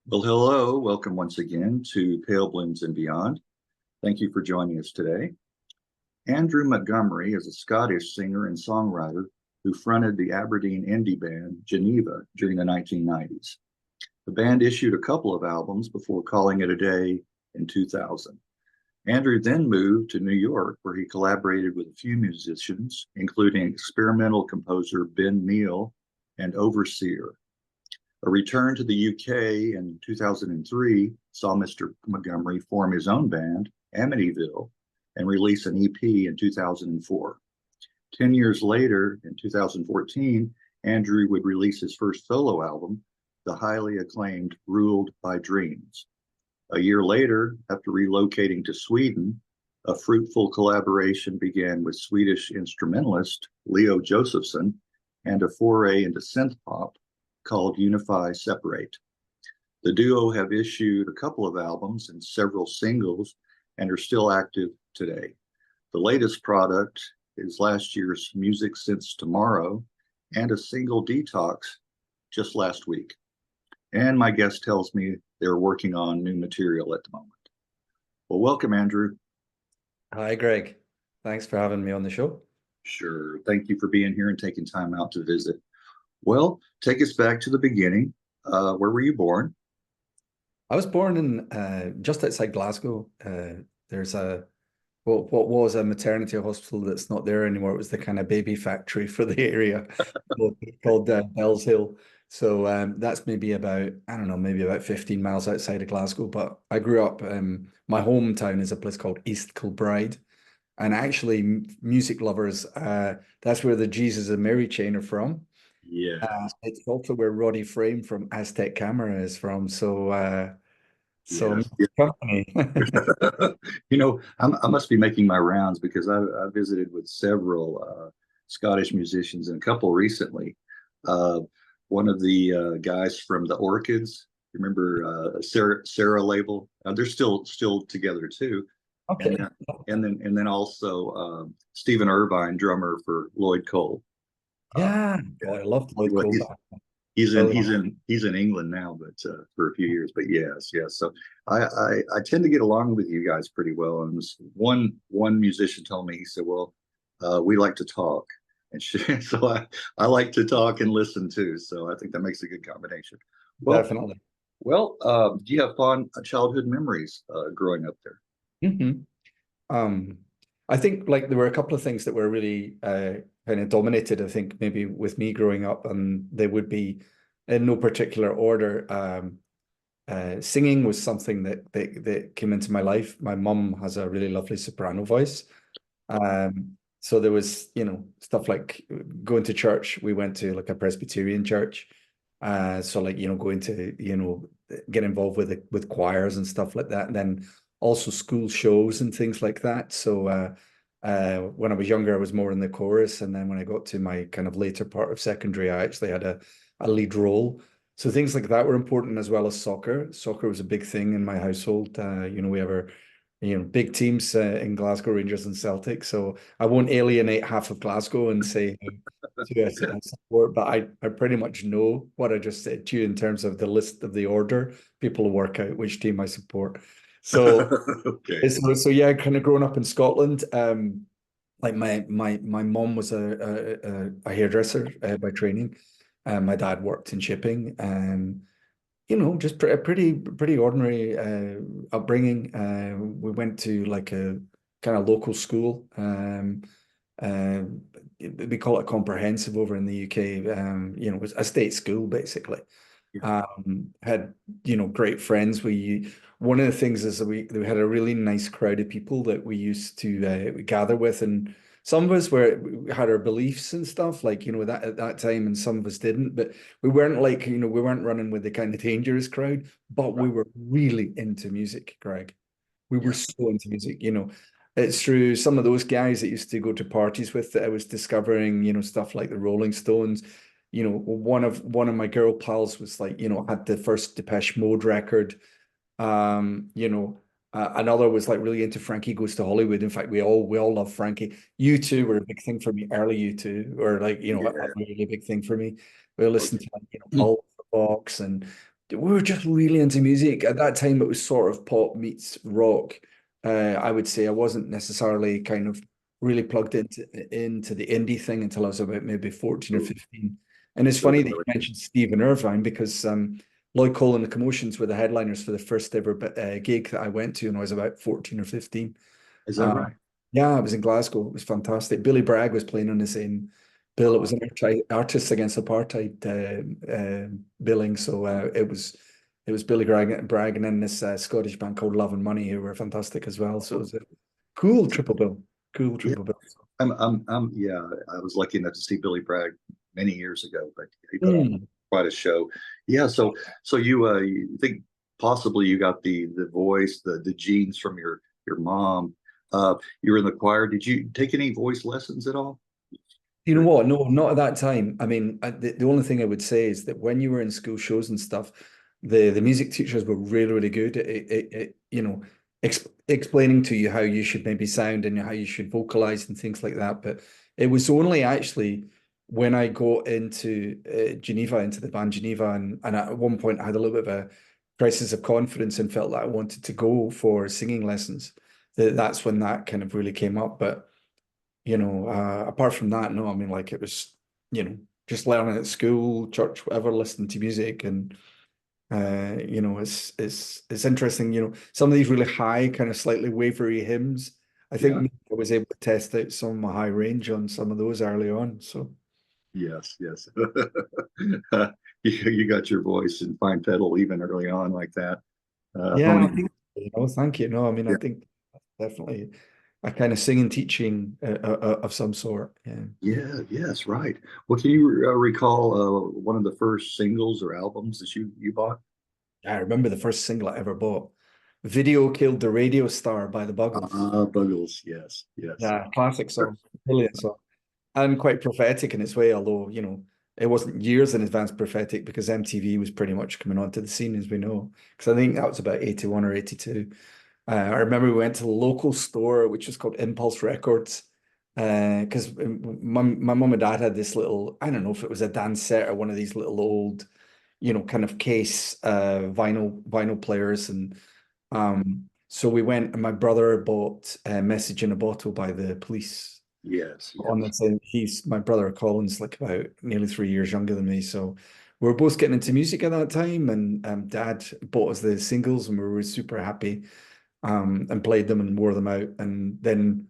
Well, hello. Welcome once again to Pale Blooms and Beyond. Thank you for joining us today. Andrew Montgomery is a Scottish singer and songwriter who fronted the Aberdeen indie band Geneva during the 1990s. The band issued a couple of albums before calling it a day in 2000. Andrew then moved to New York, where he collaborated with a few musicians, including experimental composer Ben Neill and Overseer. A return to the UK in 2003 saw Mr. Montgomery form his own band, Amityville, and release an EP in 2004. 10 years later, in 2014, Andrew would release his first solo album, the highly acclaimed Ruled by Dreams. A year later, after relocating to Sweden, a fruitful collaboration began with Swedish instrumentalist Leo Josefsson and a foray into synth pop called Unify Separate. The duo have issued a couple of albums and several singles and are still active today. The latest product is last year's Music Since Tomorrow and a single, Detox, just last week. And my guest tells me they're working on new material at the moment. Well, welcome, Andrew. Hi, Greg. Thanks for having me on the show. Sure. Thank you for being here and taking time out to visit. Well, take us back to the beginning. Where were you born? I was born in just outside Glasgow. There's what was a maternity hospital that's not there anymore. It was the kind of baby factory for the area called Bells Hill. So that's maybe about, I don't know, maybe about 15 miles outside of Glasgow. But I grew up, my hometown is a place called East Kilbride. And actually, music lovers, that's where the Jesus and Mary chain are from. Yeah. It's also where Roddy Frame from Aztec Camera is from. So Yes. company. I must be making my rounds because I visited with several Scottish musicians and a couple recently. One of the guys from the Orchids, remember Sarah Label? They're still together too. Okay. And then also Stephen Irvine, drummer for Lloyd Cole. Yeah, I loved Lloyd Well, Cole. he's in England now, but for a few years. But yes. So I tend to get along with you guys pretty well. And one musician told me, he said, "Well, we like to talk," and so I like to talk and listen too. So I think that makes a good combination. Well, Definitely. well, do you have fond childhood memories growing up there? Hmm. I think like there were a couple of things that were really kind of dominated, I think, maybe with me growing up, and they would be in no particular order. Singing was something that came into my life. My mum has a really lovely soprano voice. So there was, stuff like going to church. We went to like a Presbyterian church. So like, going to, get involved with choirs and stuff like that. And then also school shows and things like that. So when I was younger, I was more in the chorus. And then when I got to my kind of later part of secondary, I actually had a lead role. So things like that were important, as well as soccer. Soccer was a big thing in my household. We have our, big teams in Glasgow, Rangers and Celtic. So I won't alienate half of Glasgow and say to support, but I pretty much know what I just said to you in terms of the list of the order. People will work out which team I support. So Okay. so yeah, kind of growing up in Scotland. Like my mom was a hairdresser by training. My dad worked in shipping. Just a pretty ordinary upbringing. We went to like a kind of local school. Uh, we call it comprehensive over in the UK. It was a state school basically. Yeah. Had great friends. One of the things is that we had a really nice crowd of people that we used to gather with, and some of us we had our beliefs and stuff like that at that time, and some of us didn't. But we weren't like we weren't running with the kind of dangerous crowd, but we were really into music, Greg. We were Yeah. so into music. It's through some of those guys that used to go to parties with that I was discovering stuff like the Rolling Stones. One of my girl pals was like, had the first Depeche Mode record. Another was like really into Frankie Goes to Hollywood. In fact, we all love Frankie. U2 were a big thing for me. Early U2 or like, a Yeah. really big thing for me. We listened to like, Okay. Paul Box and we were just really into music. At that time, it was sort of pop meets rock. I would say I wasn't necessarily kind of really plugged into the indie thing until I was about maybe 14 or Oh, 15. And it's so funny that you early. mentioned Stephen Irvine because Lloyd Cole and the Commotions were the headliners for the first ever gig that I went to when I was about 14 or 15. Is that Um, right? yeah, I was in Glasgow. It was fantastic. Billy Bragg was playing on the same bill. It was an Artists Against Apartheid billing, so it was Billy Bragg and then this Scottish band called Love and Money who were fantastic as well. So it was a cool triple bill. Cool Yeah, triple bill. yeah, I was lucky enough to see Billy Bragg many years ago, but he put on Mm. quite a show. Yeah, so you think possibly you got the voice, the genes from your mom. You were in the choir. Did you take any voice lessons at all? You know what? No, not at that time. I mean, the only thing I would say is that when you were in school shows and stuff, the music teachers were really, really good at, you know, explaining to you how you should maybe sound and how you should vocalize and things like that. But it was only actually when I got into Geneva, into the band Geneva, and at one point I had a little bit of a crisis of confidence and felt that I wanted to go for singing lessons. That's when that kind of really came up. But apart from that, no, I mean, like it was, just learning at school, church, whatever, listening to music, and it's interesting. Some of these really high, kind of slightly wavery hymns. I think Yeah, maybe I was able to test out some of my high range on some of those early on. So yes, yes. You got your voice in fine pedal even early on like that. yeah, I Honing. think thank you. No, I mean, I Yeah, think definitely a kind of singing teaching of some sort. Yeah. yeah, yes, right. Well, can you recall one of the first singles or albums that you bought? I remember the first single I ever bought. Video Killed the Radio Star by the Buggles. Buggles, yes, yes. Yeah, classic song, brilliant song, and quite prophetic in its way. Although it wasn't years in advance prophetic because MTV was pretty much coming onto the scene as we know. Because I think that was about 81 or 82. I remember we went to the local store, which was called Impulse Records, because my mum and dad had this little, I don't know if it was a dance set or one of these little old, kind of case vinyl players, and so we went, and my brother bought Message in a Bottle by the Police Yes, on yes. the same. He's my brother Colin's like about nearly 3 years younger than me, so we were both getting into music at that time, and Dad bought us the singles, and we were super happy, and played them and wore them out, and then.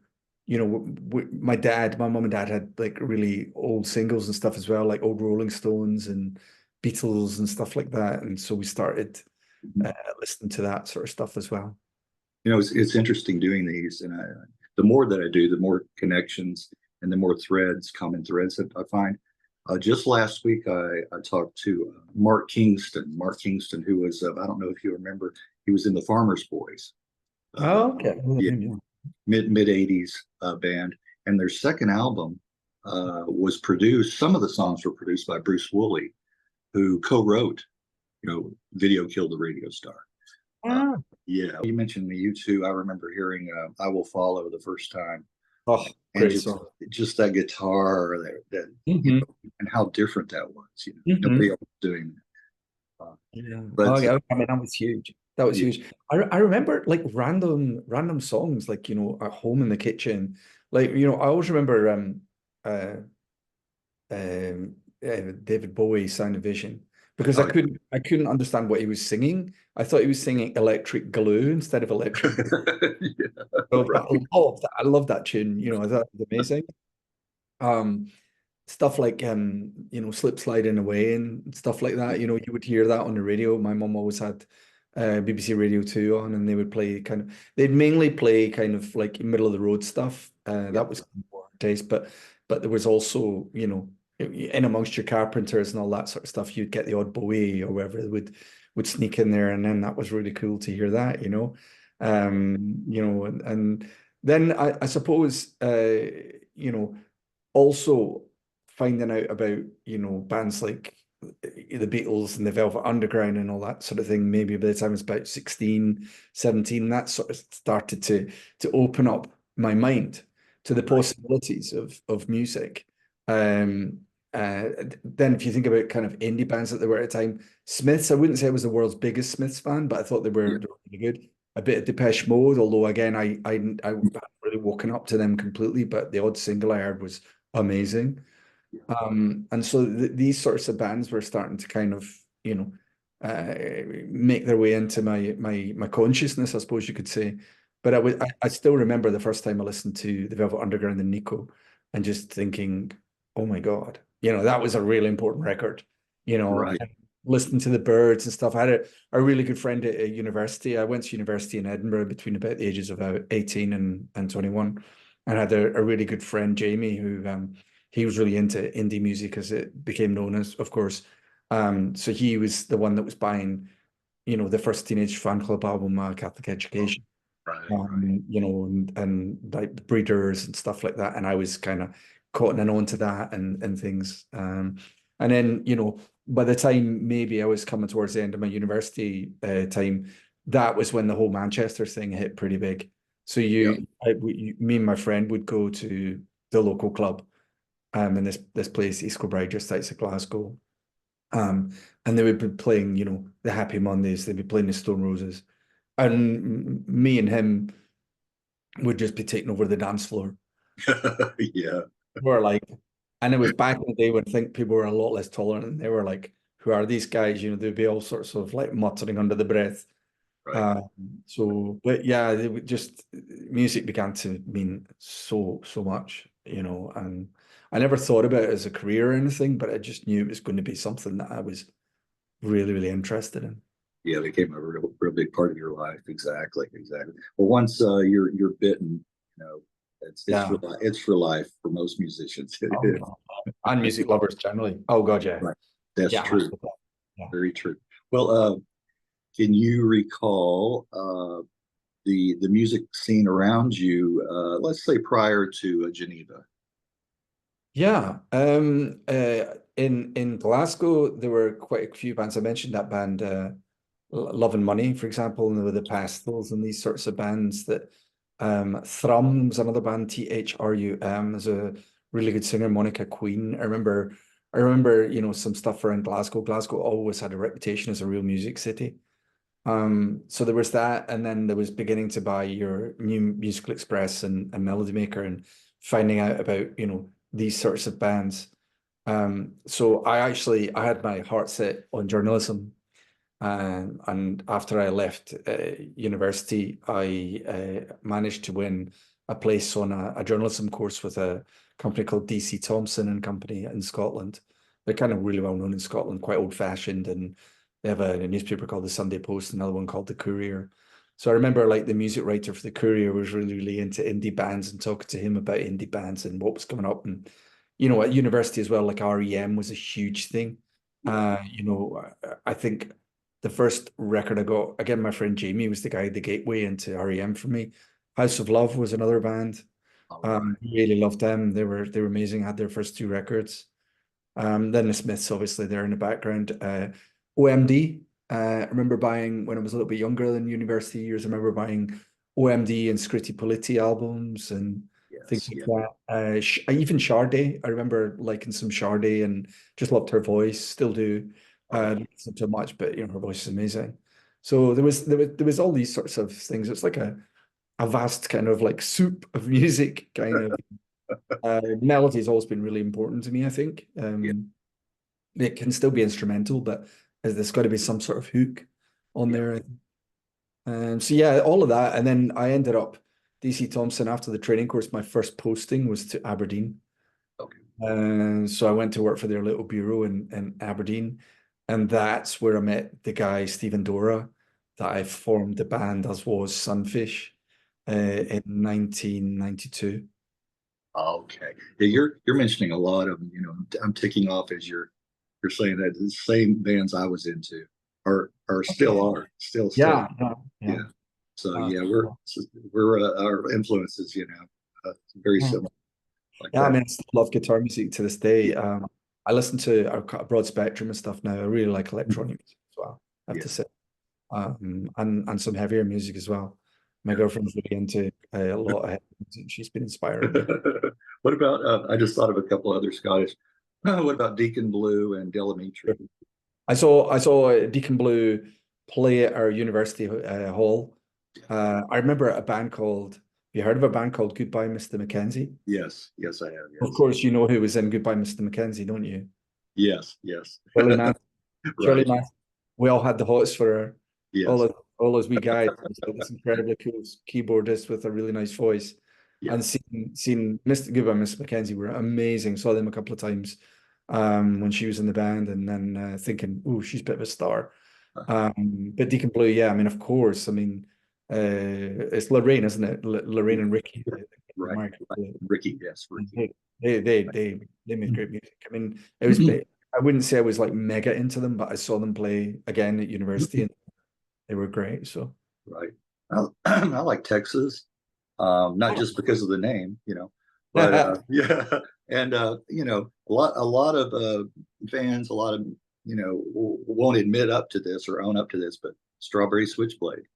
My mom and dad had like really old singles and stuff as well, like old Rolling Stones and Beatles and stuff like that. And so we started Mhm. listening to that sort of stuff as well. It's interesting doing these, and the more that I do, the more connections and the more common threads that I find. Just last week, I talked to Mark Kingston. Mark Kingston, who was, I don't know if you remember, he was in the Farmers Boys. Oh, okay. Yeah, Yeah. mid '80s band, and their second album was produced. Some of the songs were produced by Bruce Woolley, who co-wrote, "Video Killed the Radio Star." Uh, Ah. yeah, you mentioned the U2. I remember hearing "I Will Follow" the first time, Oh, and great just song. just that guitar that Hmm. and how different that was. Nobody Hmm. else was doing that. Yeah. Oh, But yeah. I mean, that was huge. That was yeah, huge. I remember like random songs, like, at home in the kitchen. Like, I always remember uh David Bowie Sound of Vision because I oh, couldn't I couldn't understand what he was singing. I thought he was singing Electric Glue instead of Electric. yeah, So, but right. I love that tune. I thought it was amazing. Um, Stuff like Slip Sliding Away and stuff like that. You would hear that on the radio. My mum always had BBC Radio 2 on, and they'd mainly play kind of like middle of the road stuff. Yeah, That was kind of more our taste, but there was also, in amongst your Carpenters and all that sort of stuff, you'd get the odd Bowie or whatever would sneak in there, and then that was really cool to hear that. And then I suppose also finding out about, bands like the Beatles and the Velvet Underground and all that sort of thing, maybe by the time I was about 16, 17, that sort of started to open up my mind to the right. possibilities of music. Um, then if you think about kind of indie bands that there were at the time, Smiths, I wouldn't say I was the world's biggest Smiths fan, but I thought they were really good. A bit of Depeche Mode, although again, I hadn't really woken up to them completely, but the odd single I heard was amazing. And so these sorts of bands were starting to kind of, make their way into my consciousness, I suppose you could say. But I still remember the first time I listened to the Velvet Underground and Nico, and just thinking, oh my God, that was a really important record, Right. and listening to the Birds and stuff. I had a really good friend at university. I went to university in Edinburgh between about the ages of 18 and 21, and had a really good friend, Jamie, who he was really into indie music, as it became known as, of course. So he was the one that was buying, the first Teenage Fan Club album, Catholic Education. Right. And like the Breeders and stuff like that. And I was kind of cottoning on to that and things. And then, by the time maybe I was coming towards the end of my university time, that was when the whole Manchester thing hit pretty big. So me and my friend would go to the local club in this place, East Kilbride, just outside Glasgow. And they would be playing, the Happy Mondays, they'd be playing the Stone Roses. And me and him would just be taking over the dance floor. Yeah. We're like, and it was back in the day when I think people were a lot less tolerant, and they were like, who are these guys? There'd be all sorts of like muttering under the breath. Right. But yeah, it would just, music began to mean so much, and I never thought about it as a career or anything, but I just knew it was going to be something that I was really, really interested in. Yeah, it became a real big part of your life. Exactly. Well, once you're bitten, it's for life for most musicians. It is. And music lovers generally. Oh God, yeah. Right. That's Yeah, true. yeah. Very true. Well, can you recall the music scene around you, let's say prior to Geneva? Yeah. In Glasgow, there were quite a few bands. I mentioned that band, Love and Money, for example, and there were the Pastels and these sorts of bands that Thrum was another band, THRUM, is a really good singer, Monica Queen. I remember, some stuff around Glasgow. Glasgow always had a reputation as a real music city. So there was that, and then there was beginning to buy your New Musical Express and Melody Maker, and finding out about, these sorts of bands. So I had my heart set on journalism. And after I left university, I managed to win a place on a journalism course with a company called DC Thomson and Company in Scotland. They're kind of really well known in Scotland, quite old fashioned, and they have a newspaper called the Sunday Post, another one called the Courier. So I remember like the music writer for the Courier was really into indie bands, and talking to him about indie bands and what was coming up. And at university as well, like REM was a huge thing. I think the first record I got, again, my friend Jamie was the guy, the gateway into REM for me. House of Love was another band. Really loved them. They were amazing. Had their first two records. Then the Smiths, obviously, they're in the background. OMD. I remember buying, when I was a little bit younger than university years, I remember buying OMD and Scritti Politti albums and things like that. Even Sade, I remember liking some Sade and just loved her voice, still do. Not so much, but her voice is amazing. So there was all these sorts of things. It's like a vast kind of like soup of music, kind of. Melody has always been really important to me, I think. It can still be instrumental, but there's got to be some sort of hook on there. So yeah, all of that. And then I ended up DC Thomson after the training course. My first posting was to Aberdeen. So I went to work for their little bureau in Aberdeen. And that's where I met the guy, Stephen Dora, that I formed the band as was Sunfish in 1992. Okay. Yeah, you're mentioning a lot of them, I'm ticking off as you're saying that the same bands I was into are still. Yeah. So yeah, we're our influences, very similar. Like I mean, I still love guitar music to this day. I listen to a broad spectrum of stuff now. I really like electronic music as well, I have to say. And some heavier music as well. My girlfriend's really into a lot of heavy music. She's been inspiring me. What about, I just thought of a couple other Scottish What about Deacon Blue and Delamitri? I saw Deacon Blue play at our university hall. I remember a band called. You heard of a band called Goodbye, Mr. Mackenzie? Yes, yes, I have. Of Yes, course, you know who was in Goodbye, Mr. Mackenzie, don't you? yes, yes. Shirley Man. Shirley Right. Man. We all had the hots for her. All Yes, those wee guys. It was like this incredibly cool keyboardist with a really nice voice. And yes. seeing Mr. Goodbye, Mr. Mackenzie were amazing. Saw them a couple of times when she was in the band, and then thinking, oh, she's a bit of a star. But Deacon Blue, yeah, I mean, of course, I mean, it's Lorraine, isn't it? Lorraine and Ricky, Right, Mark, right. Ricky, yes, Ricky. they made great music. I mean, it was. I wouldn't say I was like mega into them, but I saw them play again at university, and they were great. So Right. I like Texas, not just because of the name, but yeah, yeah, and a lot of fans, a lot of won't admit up to this or own up to this, but Strawberry Switchblade,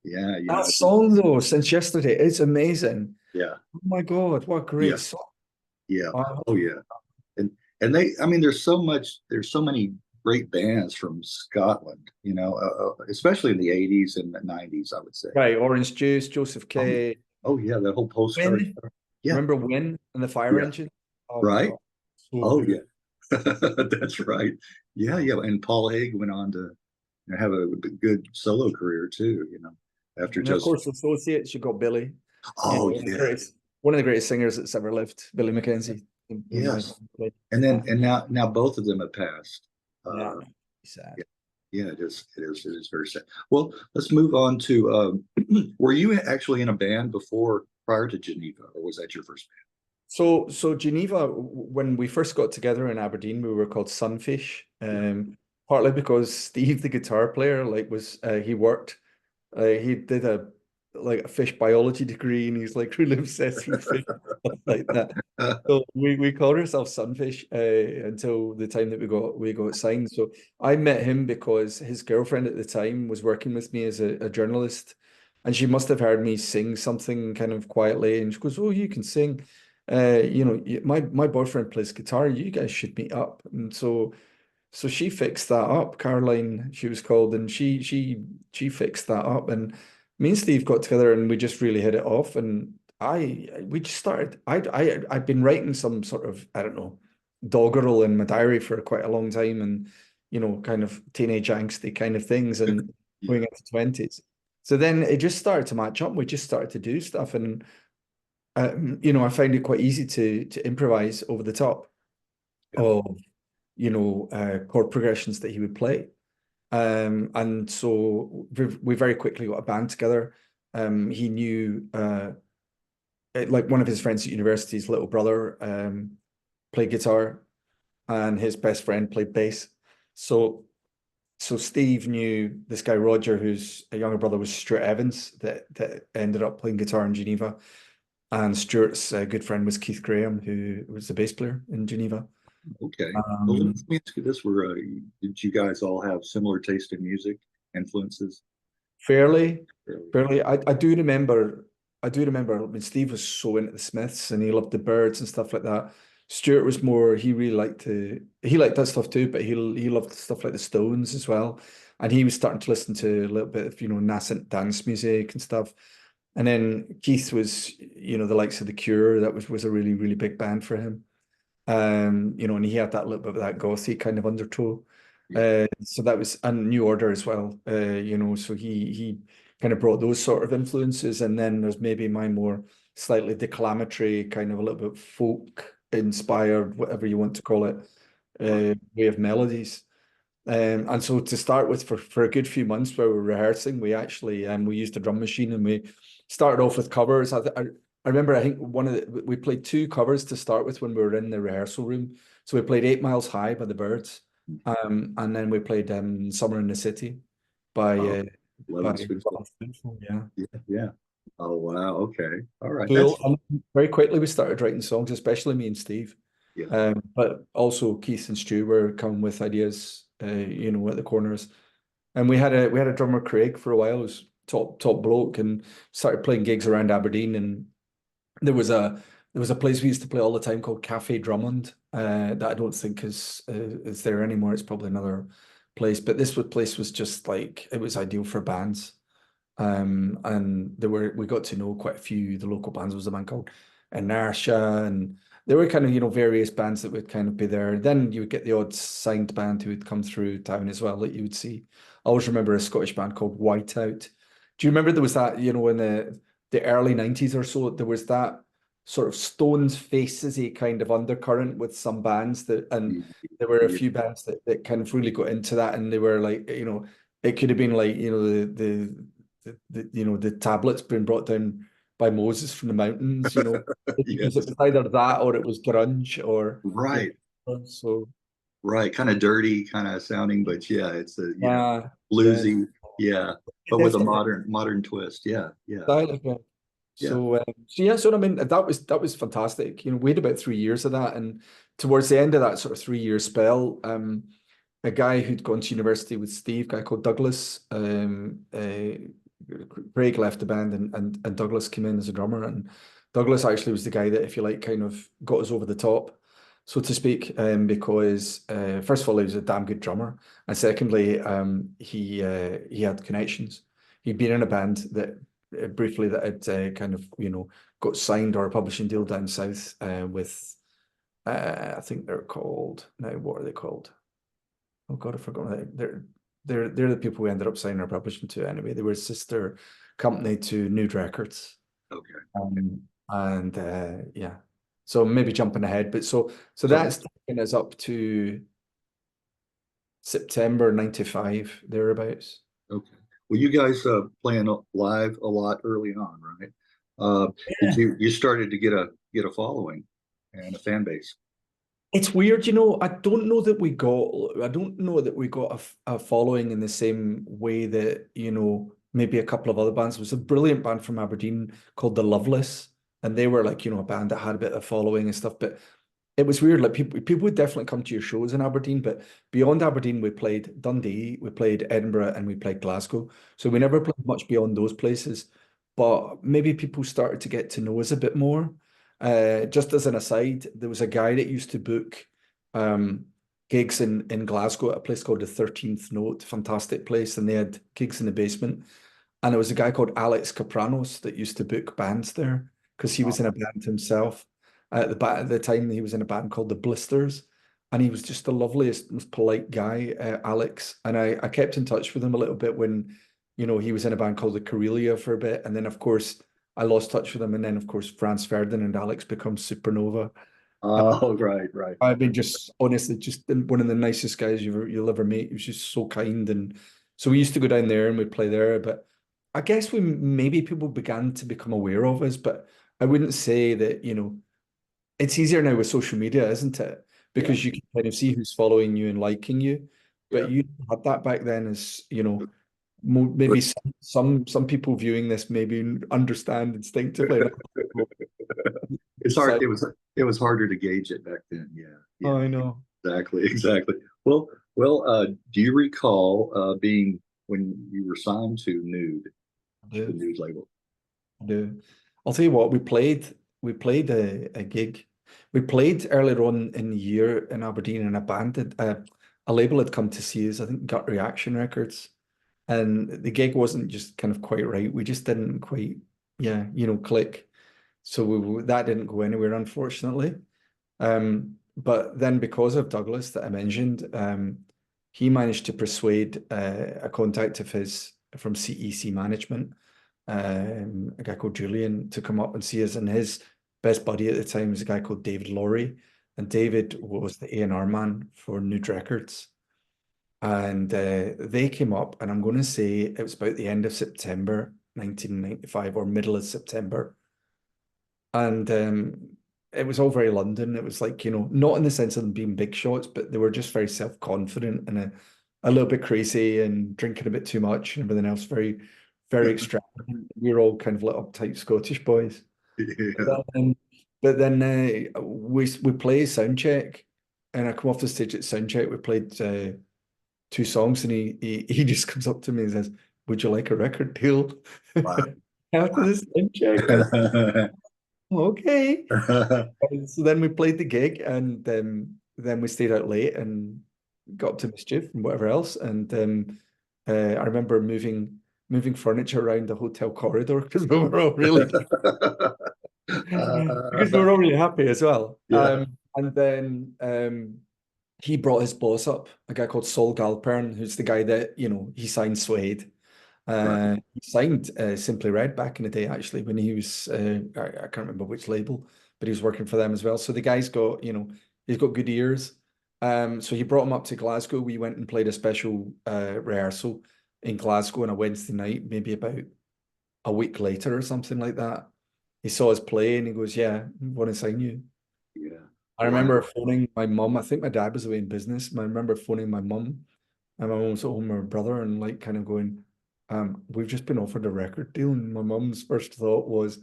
yeah, that song though, since yesterday, it's amazing. yeah, Oh my God, what a yeah, great song! yeah, Wow. oh yeah, and I mean, there's so many great bands from Scotland, especially in the '80s and the '90s, I would say. Right, Orange Juice, Joseph Oh, K. oh yeah, that whole postcard. Win, Yeah, remember Win and the Fire yeah, Engine? Oh my right. God, so Oh good. yeah, that's right. Yeah, yeah. And Paul Haig went on to have a good solo career too. After And of just course, Associates, you got Billy, oh yeah, one of the greatest singers that's ever lived, Billy Mackenzie, in my yes. opinion. And now both of them have passed. Yeah, Uh, sad. yeah, yeah. It is very sad. Well, let's move on to. Were you actually in a band prior to Geneva, or was that your first band? So Geneva, when we first got together in Aberdeen, we were called Sunfish, partly because Steve, the guitar player, like he worked, he did a fish biology degree, and he's like really obsessed with fish, stuff like that. So we called ourselves Sunfish until the time that we got signed. So I met him because his girlfriend at the time was working with me as a journalist, and she must have heard me sing something kind of quietly, and she goes, "Oh, you can sing." My boyfriend plays guitar. You guys should meet up. And so she fixed that up. Caroline, she was called, and she fixed that up. And me and Steve got together, and we just really hit it off. And we just started. I'd been writing some sort of, I don't know, doggerel in my diary for quite a long time, and kind of teenage angsty kind of things, and Yeah. going into 20s. So then it just started to match up. We just started to do stuff, and I find it quite easy to improvise over the top of chord progressions that he would play. And so we very quickly got a band together. He knew like one of his friends at university's little brother played guitar, and his best friend played bass. So Steve knew this guy Roger, whose a younger brother was Stuart Evans, that ended up playing guitar in Geneva. And Stuart's good friend was Keith Graham, who was the bass player in Geneva. Okay. Well, let Um, me ask you this: did you guys all have similar taste in music, influences? fairly, Really? fairly. I do remember. I do remember when Steve was so into the Smiths and he loved the Byrds and stuff like that. Stuart was more. He really he liked that stuff too, but he loved stuff like the Stones as well. And he was starting to listen to a little bit of nascent dance music and stuff. And then Keith was the likes of The Cure. That was a really really big band for him. And he had that little bit of that gothy kind of undertow. Yeah. So that was a New Order as well. So he kind of brought those sort of influences, and then there's maybe my more slightly declamatory, kind of a little bit folk inspired, whatever you want to call it, way of melodies. And so to start with, for a good few months while we were rehearsing, we actually we used a drum machine, and we started off with covers. I remember, I think we played two covers to start with when we were in the rehearsal room. So we played 8 Miles High by the Byrds, and then we played Summer in the City by Oh, by Love Spoonful. yeah. Yeah, yeah. Oh wow. Okay. All right. That's Cool. And very quickly we started writing songs, especially me and Steve. yeah. But also Keith and Stu were coming with ideas, at the corners. And we had a drummer, Craig, for a while, who's top bloke, and started playing gigs around Aberdeen. And there was there was a place we used to play all the time called Cafe Drummond, that I don't think is there anymore. It's probably another place, but this place was just like, it was ideal for bands. And we got to know quite a few. The local bands was a band called Inertia, and there were kind of, various bands that would kind of be there. Then you would get the odd signed band who would come through town as well that you would see. I always remember a Scottish band called Whiteout. Do you remember there was that, in the early 90s or so, there was that sort of Stones Faces-y kind of undercurrent with some bands and there were a few bands that kind of really got into that, and they were like, it could have been like, the tablets being brought down by Moses from the mountains, Yes. because it was either that or it was grunge or Right. So Right, kind of dirty, kind of sounding, but yeah, it's a yeah, bluesy, yeah, but with a definitely. modern twist. Yeah, yeah, yeah. So I mean, that was fantastic. We had about 3 years of that, and towards the end of that sort of 3 year spell, a guy who'd gone to university with Steve, a guy called Douglas, Craig left the band, and Douglas came in as a drummer, and Douglas actually was the guy that, if you like, kind of got us over the top, so to speak, because first of all, he was a damn good drummer, and secondly, he had connections. He'd been in a band that briefly that had kind of got signed or a publishing deal down south with I think they're called now. What are they called? Oh God, I forgot. They're the people we ended up signing our publishing to anyway. They were a sister company to Nude Records. Okay. And yeah, so maybe jumping ahead, but so that's taking us up to September 95, thereabouts. Okay. Well, you guys playing live a lot early on, right? Did you started to get a following and a fan base? It's weird, I don't know that we got a following in the same way that, maybe a couple of other bands. There was a brilliant band from Aberdeen called The Loveless, and they were like, a band that had a bit of following and stuff, but it was weird. Like people would definitely come to your shows in Aberdeen, but beyond Aberdeen, we played Dundee, we played Edinburgh, and we played Glasgow. So we never played much beyond those places. But maybe people started to get to know us a bit more. Just as an aside, there was a guy that used to book gigs in Glasgow at a place called the 13th Note, fantastic place, and they had gigs in the basement. And there was a guy called Alex Capranos that used to book bands there because he was in a band himself. At the time, he was in a band called the Blisters, and he was just the loveliest, most polite guy, Alex. And I kept in touch with him a little bit when, he was in a band called the Karelia for a bit, and then of course I lost touch with him, and then of course Franz Ferdinand and Alex becomes Supernova. Oh, right. I've been just honestly just one of the nicest guys you'll ever meet. He was just so kind, and so we used to go down there and we'd play there. But I guess maybe people began to become aware of us, but I wouldn't say that, it's easier now with social media, isn't it? Because you can kind of see who's following you and liking you. But you had that back then as, maybe some people viewing this maybe understand instinctively. It's hard. It was harder to gauge it back then. Yeah. Oh, I know. Exactly. Well. Do you recall being when you were signed to Nude, the Nude label? I'll tell you what, we played a gig. We played earlier on in the year in Aberdeen, and a label had come to see us, I think Gut Reaction Records. And the gig wasn't just kind of quite right. We just didn't quite, click. So that didn't go anywhere, unfortunately. But then because of Douglas that I mentioned, he managed to persuade a contact of his from CEC Management, a guy called Julian, to come up and see us. And his best buddy at the time was a guy called David Laurie. And David was the A&R man for Nude Records. And they came up, and I'm going to say it was about the end of September 1995 or middle of September. And it was all very London. It was like, not in the sense of them being big shots, but they were just very self-confident and a little bit crazy and drinking a bit too much and everything else, very, very extravagant. We were all kind of like uptight Scottish boys. Yeah. But then we play sound check, and I come off the stage at sound check. We played 2 songs, and he just comes up to me and says, "Would you like a record deal?" Wow. After this sound check. Okay. And so then we played the gig, and then we stayed out late and got up to mischief and whatever else. And I remember moving furniture around the hotel corridor because we were all really because we were all really happy as well. Yeah, And then he brought his boss up, a guy called Sol Galpern, who's the guy that, he signed Suede. right. He signed Simply Red back in the day, actually, when he was, I can't remember which label, but he was working for them as well. So the guy's got, he's got good ears. So he brought him up to Glasgow. We went and played a special rehearsal in Glasgow on a Wednesday night, maybe about a week later or something like that. He saw us play and he goes, "Yeah, I want to sign you." Yeah. I remember Wow. phoning my mum. I think my dad was away in business. I remember phoning my mum, and my mum was at home with my brother, and like kind of going, "We've just been offered a record deal." And my mum's first thought was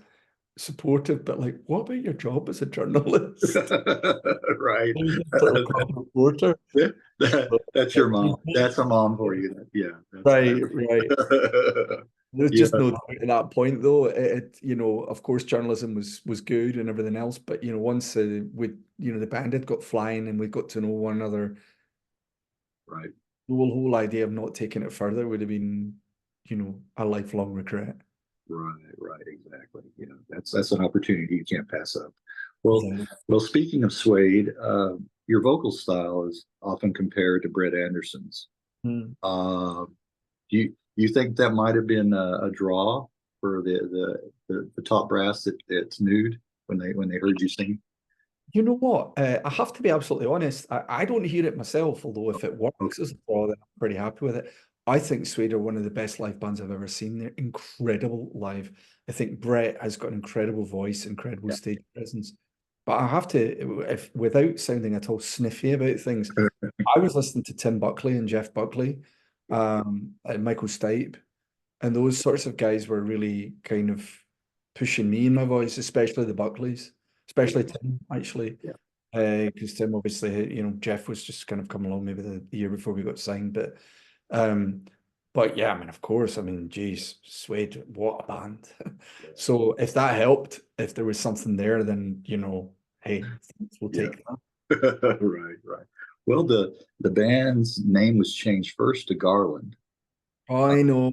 supportive, but like, what about your job as a journalist? Right. Sort of crime reporter. That's your mom. That's a mom for you. Yeah, Right, right. There's yeah, just no doubt at that point, though. Of course, journalism was good and everything else, but once the band had got flying and we got to know one another, right, the whole idea of not taking it further would have been, a lifelong regret. right, exactly. Yeah, that's an opportunity you can't pass up. Well, Yeah. well, speaking of Suede, your vocal style is often compared to Brett Anderson's. Mm. Uh, do you think that might have been a draw for the top brass that's nude when they heard you sing? You know what? I have to be absolutely honest. I don't hear it myself, although if it Okay, works as a draw, then I'm pretty happy with it. I think Suede are one of the best live bands I've ever seen. They're incredible live. I think Brett has got an incredible voice, incredible yeah. stage presence. But I have to, if without sounding at all sniffy about things, I was listening to Tim Buckley and Jeff Buckley, and Michael Stipe, and those sorts of guys were really kind of pushing me in my voice, especially the Buckleys, especially Tim, actually. Yeah. Because Tim, obviously, Jeff was just kind of coming along maybe the year before we got signed. Um, but yeah, I mean, of course, I mean, geez, Suede, what a band. So if that helped, if there was something there, then, hey, we'll Yeah. take that. Right, right. Well, the band's name was changed first to Garland, uh, I know.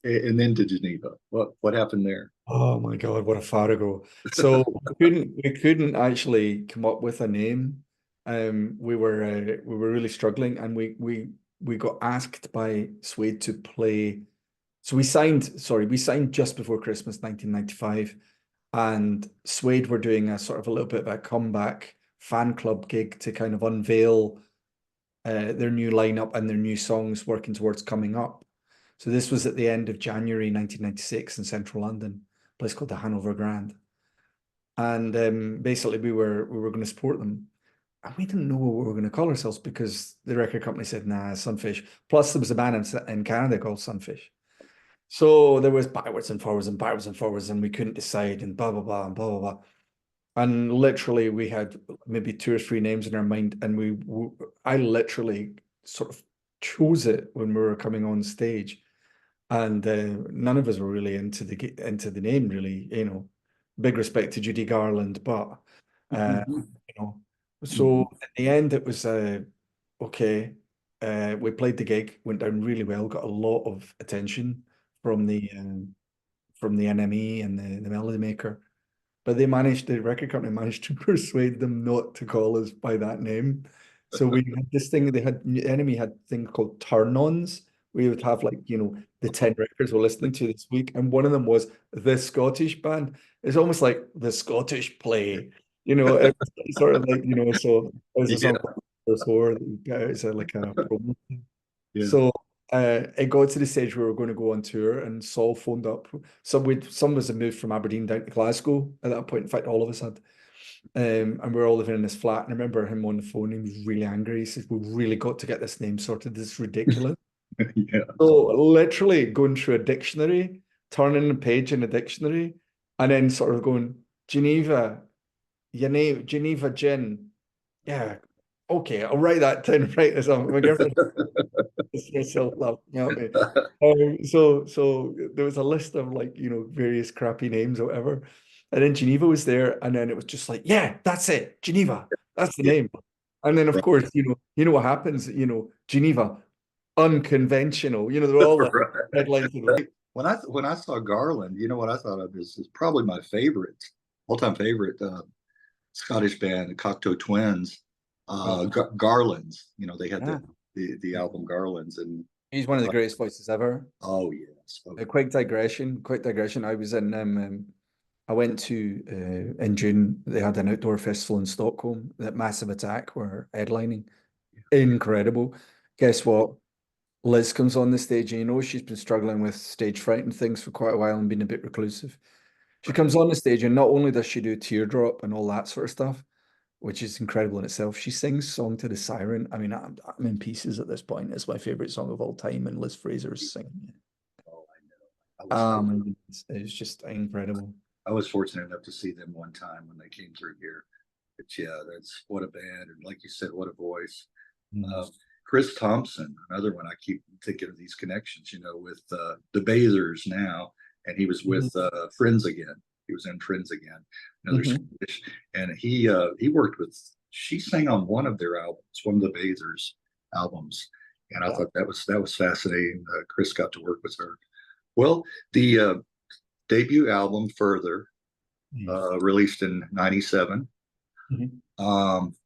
and then to Geneva. What happened there? Oh my God, what a far ago. So we couldn't actually come up with a name. We were really struggling, and we got asked by Suede to play. So we signed just before Christmas 1995, and Suede were doing a sort of a little bit of a comeback fan club gig to kind of unveil their new lineup and their new songs working towards coming up. So this was at the end of January 1996 in central London, a place called the Hanover Grand. And basically we were going to support them. And we didn't know what we were going to call ourselves because the record company said, nah, Sunfish. Plus there was a band in Canada called Sunfish. So there was backwards and forwards, and we couldn't decide and blah, blah, blah, and blah, blah, blah. And literally, we had maybe two or three names in our mind, and I literally sort of chose it when we were coming on stage, and none of us were really into the name, really. Big respect to Judy Garland, but uh, you know, so at the end, it was okay. We played the gig, went down really well, got a lot of attention from the NME and the Melody Maker. But the record company managed to persuade them not to call us by that name. So we had this thing, Enemy had a thing called turn-ons. We would have like, the 10 records we're listening to this week. And one of them was the Scottish band. It's almost like the Scottish play, it's sort of like, so there's a Yeah, song called There's Horror that we got out as like a promo. yeah. So it got to the stage where we were going to go on tour, and Saul phoned up. Some of us had moved from Aberdeen down to Glasgow at that point. In fact, all of us had. And we were all living in this flat. And I remember him on the phone. He was really angry. He says, "We really got to get this name sorted. This is ridiculous." Yeah. So literally going through a dictionary, turning a page in a dictionary, and then sort of going, Geneva, your name, Geneva Gin. Yeah, okay, I'll write that down. Write this on. My girlfriend self-love, you know what I mean? So there was a list of like, various crappy names or whatever. And then Geneva was there, and then it was just like, yeah, that's it, Geneva, that's the Yeah. name. And then of Right. course, you know what happens, Geneva, unconventional, they're all the Right. headlines of the When I saw Garland, you know what I thought of is probably my favorite, all-time favorite Scottish band, the Cocteau Twins, oh, Garlands. They had yeah. the album Garlands, and He's I one of the thought, greatest voices ever. oh yes, oh A quick digression, quick digression. I was in I went to in June, they had an outdoor festival in Stockholm that Massive Attack were headlining. Incredible. Guess what? Liz comes on the stage, and she's been struggling with stage fright and things for quite a while and been a bit reclusive. She right. comes on the stage, and not only does she do Teardrop and all that sort of stuff, which is incredible in itself, she sings Song to the Siren. I mean, I'm in pieces at this point. It's my favorite song of all time, and Liz Fraser's singing it. Oh, I know. My goodness, it's just incredible. I was fortunate enough to see them one time when they came through here. But yeah, that's what a band, and like you said, what a voice. Mm. Uh, Chris Thompson, another one. I keep thinking of these connections, with the Bathers now, and he was with Friends Again. He was in Friends Again, another Swedish, and he worked with. She sang on one of their albums, one of the Bathers albums, and I Yeah. thought that was fascinating. Chris got to work with her. Well, the debut album, Further, released in '97.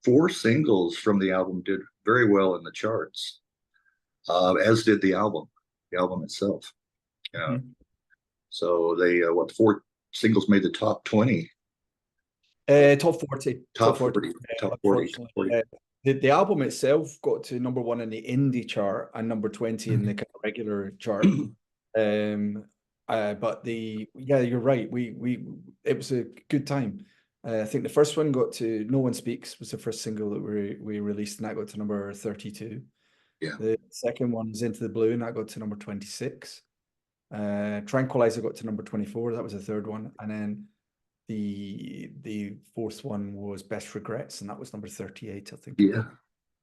Four singles from the album did very well in the charts, as did the album itself. Yeah. So they, four singles made the top 20, Top 40. top 40, top 40, top 40. The album itself got to number 1 in the indie chart and number 20 in the kind of regular chart. But you're right. It was a good time. I think the first one got to No One Speaks was the first single that we released, and that got to number 32. Yeah. The second one was Into the Blue, and that got to number 26. Tranquilizer got to number 24. That was the third one. And then the fourth one was Best Regrets, and that was number 38, I think. Yeah.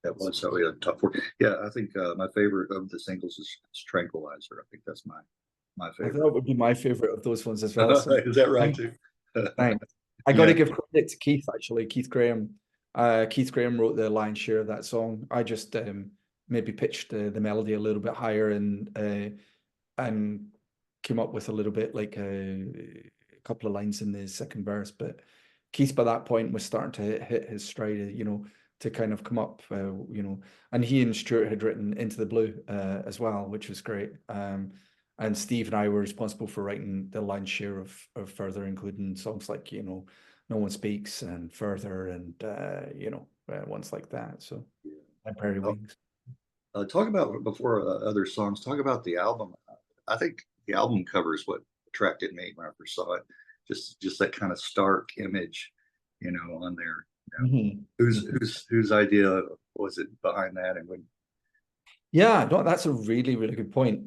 That was so yeah, top 40. Yeah, I think my favorite of the singles is Tranquilizer. I think that's my I favorite. thought it would be my favorite of those ones as well. So Is that right too? thanks. I got to give credit to Keith, actually. Keith Graham. Keith Graham wrote the lion's share of that song. I just maybe pitched the melody a little bit higher and came up with a little bit like a couple of lines in the second verse. But Keith, by that point, was starting to hit his stride, to kind of come up, and he and Stuart had written Into the Blue as well, which was great. And Steve and I were responsible for writing the lion's share of Further, including songs like, No One Speaks and Further and, ones like that. So, and Prairie Wings. Talk about, before other songs, talk about the album. I think the album cover is what attracted me when I first saw it. Just that kind of stark image, on there. Whose idea was it behind that, and when? Yeah, no, that's a really, really good point.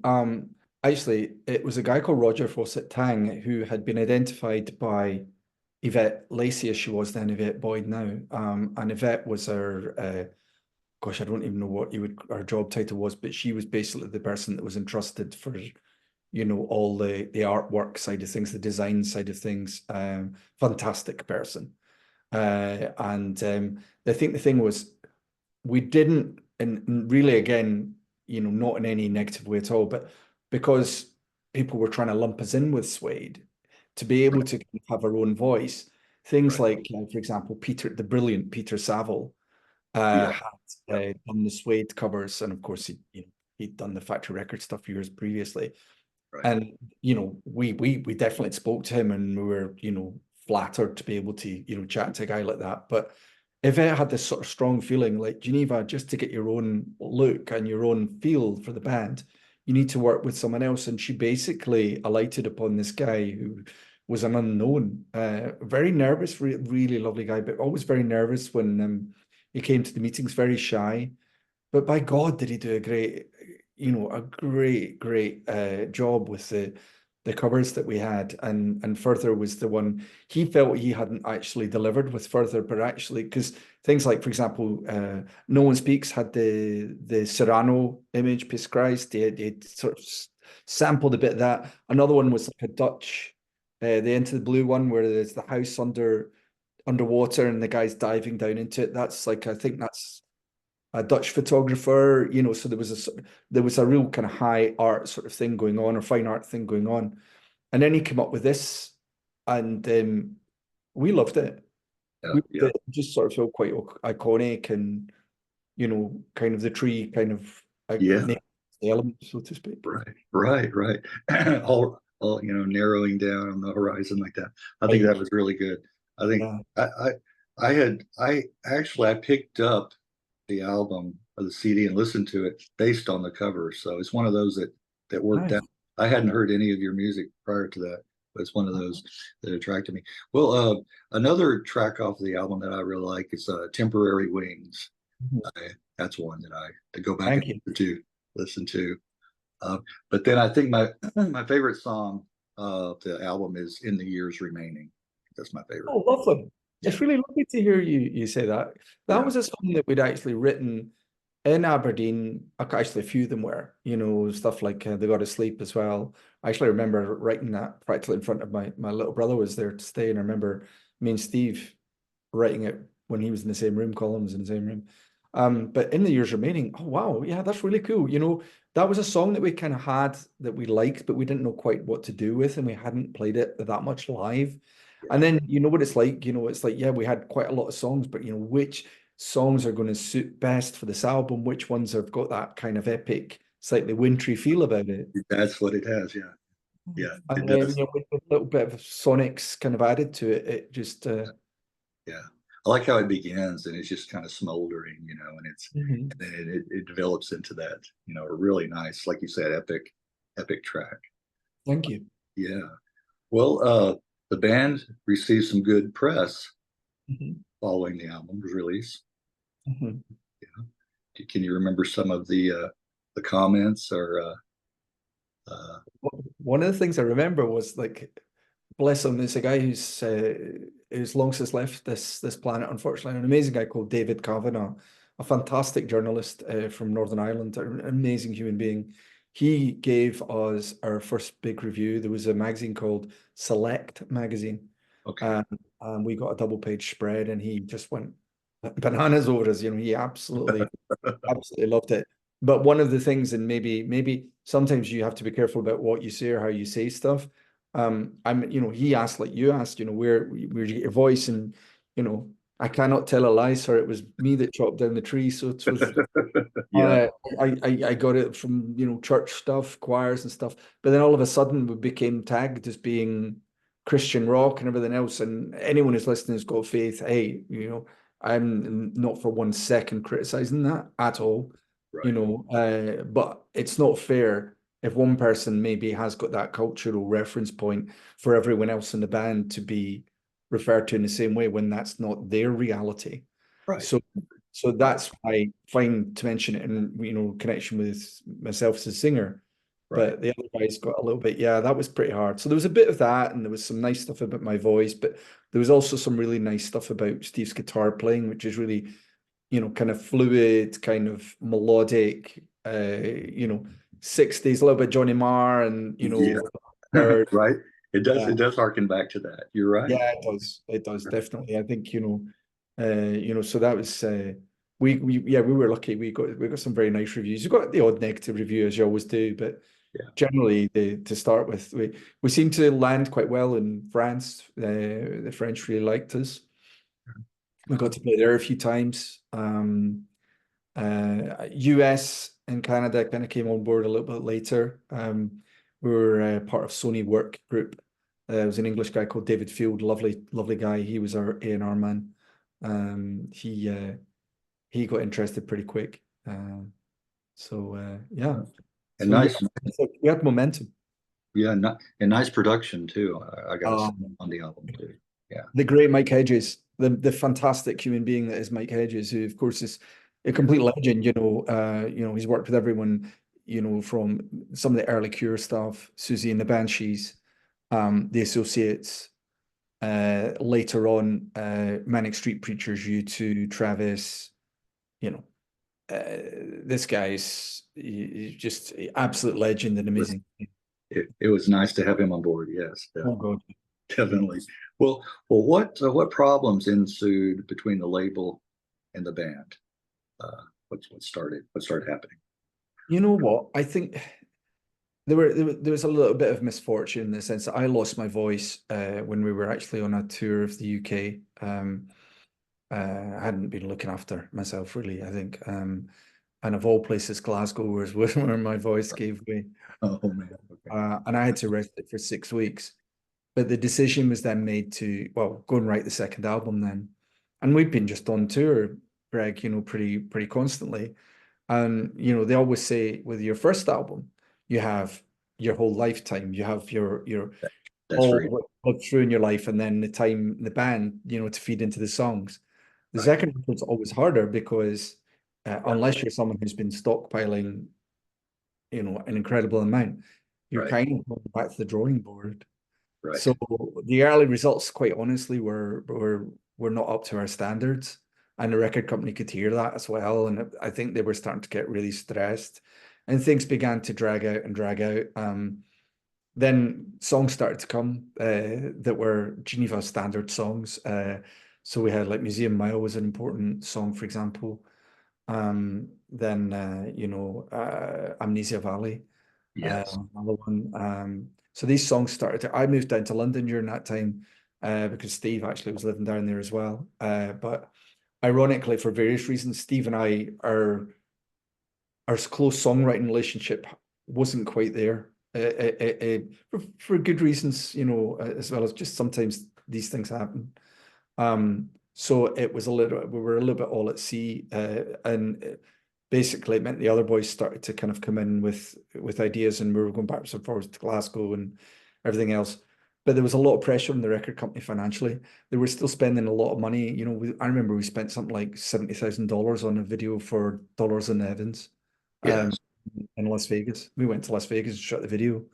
Actually, it was a guy called Roger Fawcett Tang who had been identified by Yvette Lacey, as she was then, Yvette Boyd now. And Yvette was our, gosh, I don't even know what her job title was, but she was basically the person that was entrusted for, all the artwork side of things, the design side of things. Fantastic person. And I think the thing was, we didn't, and really, again, not in any negative way at all, but because people were trying to lump us in with Suede, to be able to have our own voice, things like, for example, the brilliant Peter Saville had done the Suede covers, and of course he'd done the Factory Record stuff years previously. Right. And we definitely spoke to him, and we were flattered to be able to chat to a guy like that. But if it had this sort of strong feeling, like, Geneva, just to get your own look and your own feel for the band, you need to work with someone else. And she basically alighted upon this guy who was an unknown, very nervous, really lovely guy, but always very nervous when he came to the meetings, very shy. But by God, did he do a great job with the covers that we had, and Further was the one he felt he hadn't actually delivered with Further, but actually, because things like, for example, No One Speaks had the Serrano image, Piss Christ, they sort of sampled a bit of that. Another one was like a Dutch the Into the Blue one, where there's the house underwater and the guy's diving down into it. That's like, I think that's a Dutch photographer, you know, so there was a real kind of high art sort of thing going on, or fine art thing going on. And then he came up with this, and we loved it. It just sort of felt quite iconic, and you know, kind of the tree kind of the element, so to speak. Right. all you know, narrowing down on the horizon like that. I think that was really good. I think I actually picked up the album or the CD and listened to it based on the cover. So it's one of those that worked out. I hadn't heard any of your music prior to that, but it's one of those that attracted me. Well, another track off the album that I really like is Temporary Wings. That's one that I go back and listen to. But then I think my favorite song of the album is In the Years Remaining. That's my favorite. Oh, lovely. It's really lovely to hear you say that. That was a song that we'd actually written in Aberdeen. Actually, a few of them were, you know, stuff like They Got to Sleep as well. I actually remember writing that practically in front of my little brother was there to stay. And I remember me and Steve writing it when he was in the same room, Colin was in the same room. But In the Years Remaining, oh, wow, yeah, that's really cool. You know, that was a song that we kind of had that we liked, but we didn't know quite what to do with, and we hadn't played it that much live. And then, you know what it's like, you know, it's like, yeah, we had quite a lot of songs, but, you know, which songs are going to suit best for this album? Which ones have got that kind of epic, slightly wintry feel about it? That's what it has, yeah. And then, you know, with a little bit of sonics kind of added to it, it just... yeah. I like how it begins and it's just kind of smoldering, you know, and and then it develops into that, you know, a really nice, like you said, epic track. Thank you. Yeah. Well, the band received some good press following the album's release. Yeah. Can you remember some of the comments or? One of the things I remember was, like, bless him, there's a guy who's long since left this planet, unfortunately, an amazing guy called David Kavanagh, a fantastic journalist from Northern Ireland, an amazing human being. He gave us our first big review. There was a magazine called Select magazine. And we got a double-page spread, and he just went bananas over us. You know, he absolutely loved it. But one of the things, and maybe sometimes you have to be careful about what you say or how you say stuff. You know, he asked, like you asked, you know, where you get your voice, and you know, I cannot tell a lie, sir. It was me that chopped down the tree. So it was, I got it from, you know, church stuff, choirs and stuff. But then all of a sudden we became tagged as being Christian rock and everything else. And anyone who's listening has got faith. Hey, you know, I'm not for 1 second criticizing that at all. You know, but it's not fair if one person maybe has got that cultural reference point for everyone else in the band to be referred to in the same way when that's not their reality. So that's why I find to mention it in, you know, connection with myself as a singer. But the other guys got a little bit, that was pretty hard. So there was a bit of that, and there was some nice stuff about my voice, but there was also some really nice stuff about Steve's guitar playing, which is really, you know, kind of fluid, kind of melodic, you know, 60s, a little bit Johnny Marr, and you know, right. It does harken back to that. You're right. Yeah, it does definitely. I think, you know, so that was we were lucky. We got some very nice reviews. You got the odd negative review, as you always do, but generally, to start with, we seem to land quite well in France. The French really liked us. We got to play there a few times. US and Canada kind of came on board a little bit later. We were part of Sony Work Group. There was an English guy called David Field, lovely guy. He was our A&R man. He got interested pretty quick. And nice. We had momentum. Yeah, and nice production too. I got on the album too. Yeah. The great Mike Hedges, the fantastic human being that is Mike Hedges, who of course is a complete legend. You know, he's worked with everyone, you know, from some of the early Cure stuff, Susie and the Banshees, the Associates, later on, Manic Street Preachers, U2, Travis. You know, this guy's just absolute legend and amazing. It was nice to have him on board. Yes. Oh God. Definitely. What problems ensued between the label and the band? What started happening? You know what? I think there was a little bit of misfortune in the sense that I lost my voice when we were actually on a tour of the UK. I hadn't been looking after myself really, I think. And of all places, Glasgow was where my voice gave way. Oh man. Okay. And I had to rest it for 6 weeks. But the decision was then made to, well, go and write the second album then. And we'd been just on tour, Greg, pretty constantly. And, they always say with your first album, you have your whole lifetime, you have your That's all very what lived through in your life, and then the time in the band, to feed into the songs. The right. second record's always harder because unless you're someone who's been stockpiling, an incredible amount, you're Right. kind of going back to the drawing board. Right. So the early results, quite honestly, were not up to our standards, and the record company could hear that as well. And I think they were starting to get really stressed, and things began to drag out and drag out. Then songs started to come that were Geneva standard songs. So we had like Museum Mile was an important song, for example. Then Amnesia Valley, Yes. another one. So these songs I moved down to London during that time because Steve actually was living down there as well. But ironically, for various reasons, Steve and I, our close songwriting relationship wasn't quite there for good reasons, as well as just sometimes these things happen. So it was we were a little bit all at sea, and basically it meant the other boys started to kind of come in with ideas, and we were going backwards and forwards to Glasgow and everything else. But there was a lot of pressure on the record company financially. They were still spending a lot of money. I remember we spent something like $70,000 on a video for Dollars in the Heavens Yes. in Las Vegas. We went to Las Vegas and shot the video.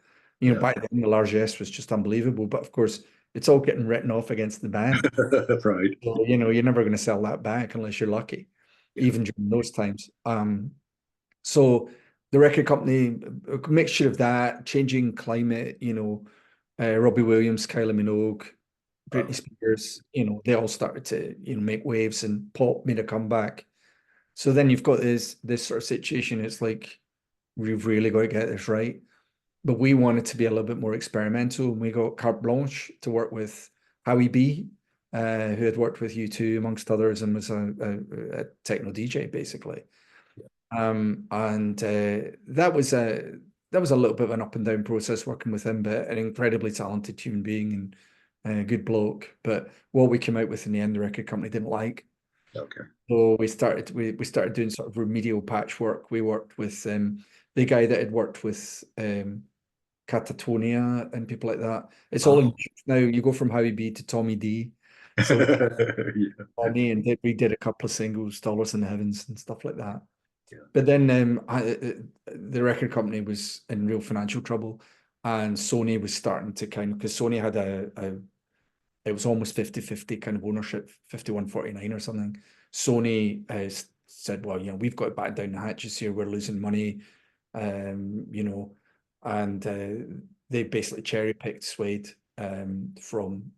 Yeah. Back then the largesse was just unbelievable. But of course, it's all getting written off against the band. Right. So, you're never going to sell that back unless you're lucky, Yeah. even during those times. So the record company, a mixture of that, changing climate, Robbie Williams, Kylie Minogue, Britney Spears, they all started to, make waves, and pop made a comeback. So then you've got this sort of situation. It's like, we've really got to get this right. But we wanted to be a little bit more experimental, and we got carte blanche to work with Howie B, who had worked with U2 amongst others, and was a techno DJ basically. And that was a little bit of an up and down process working with him, but an incredibly talented human being and a good bloke. But what we came out with in the end, the record company didn't like. Okay. So we started doing sort of remedial patchwork. We worked with the guy that had worked with Catatonia and people like that. It's all in now. You go from Howie B to Tommy D. So Yeah. funny, and we did a couple of singles, Dollars in the Heavens and stuff like that. Yeah. But then the record company was in real financial trouble, and Sony was starting to because Sony had it was almost 50-50 kind of ownership, 51-49 or something. Sony said, well, we've got to batten down the hatches here. We're losing money, and they basically cherry picked Suede from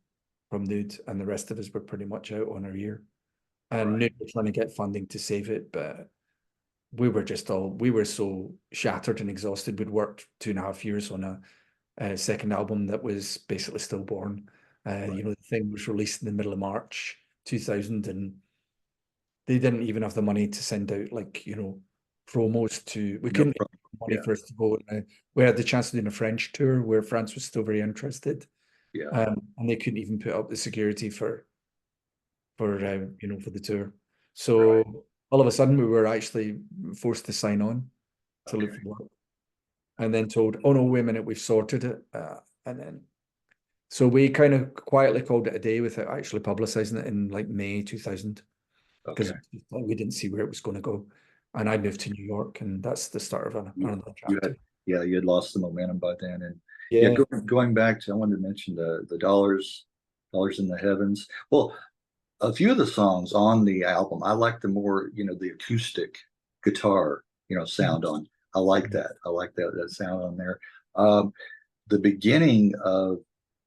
Nude, and the rest of us were pretty much out on our ear. And Nude were trying to get funding to save it, but we were so shattered and exhausted. We'd worked 2.5 years on a second album that was basically stillborn. The thing was released in the middle of March 2000, and they didn't even have the money to send out promos to. We couldn't get money for us to go. We had the chance of doing a French tour where France was still very interested. Yeah. And they couldn't even put up the security for the tour. So all of a sudden we were actually forced to sign on to look for work, and then told, oh no, wait a minute, we've sorted it. And then so we kind of quietly called it a day without actually publicizing it in like May 2000, because we didn't see where it was going to go. And I moved to New York, and that's the start of another chapter. You had lost the momentum by then. And going back to, I wanted to mention the Dollars in the Heavens. Well, a few of the songs on the album, I like the more, the acoustic guitar, sound on. I like that. I like that sound on there. The beginning of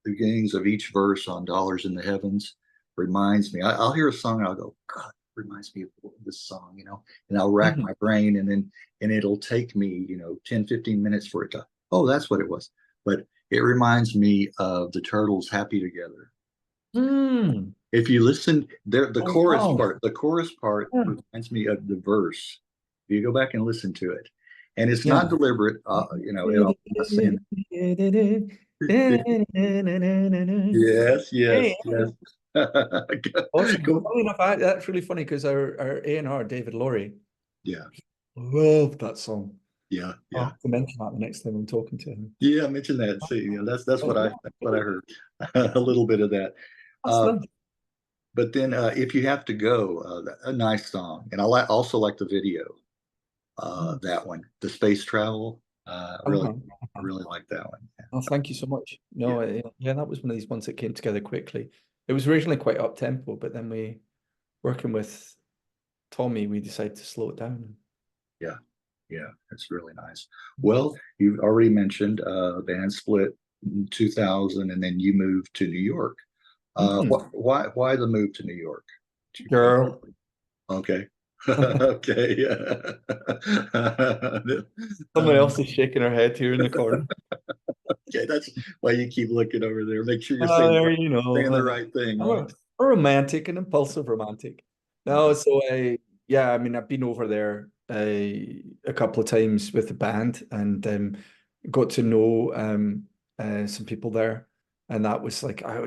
beginnings of each verse on Dollars in the Heavens reminds me. I'll hear a song and I'll go, God, it reminds me of this song, and I'll rack Mhm. my brain and it'll take me, 10, 15 minutes for it to, oh, that's what it was. But it reminds me of the Turtles' Happy Together. Mm. If you listen there, Oh, wow. the chorus part Yeah. reminds me of the verse. If you go back and listen to it, and it's not Yeah. deliberate, I'm not saying yes, yes, Hey, yes. awesome. Go, Funny enough, that's really funny because our A&R, David Laurie, yeah, loved that song. yeah, I'll yeah, have to mention that the next time I'm talking to him. yeah. Mention that. See, that's Oh, what I yeah, heard. A little bit of that. that's Uh, nice. but then, if you have to go, a nice song, and also like the video. Mm. That one, the space travel. Uh-huh. I really like that one. Oh, thank you so much. Yeah, No, yeah, that was one of these ones that came together quickly. It was originally quite up tempo, but then working with Tommy, we decided to slow it down. yeah, yeah. It's really nice. Well, you already mentioned the band split in 2000, and then you moved to New York. Mhm. Why the move to New York? Did you go? Girl. Okay. Okay. Yeah. Someone else is shaking her head here in the corner. Okay, that's why you keep looking over there. Make sure you're There you saying the know. right thing, I'm right? a romantic, an impulsive romantic. No, so yeah, I mean, I've been over there a couple of times with the band and got to know some people there. And that was like, I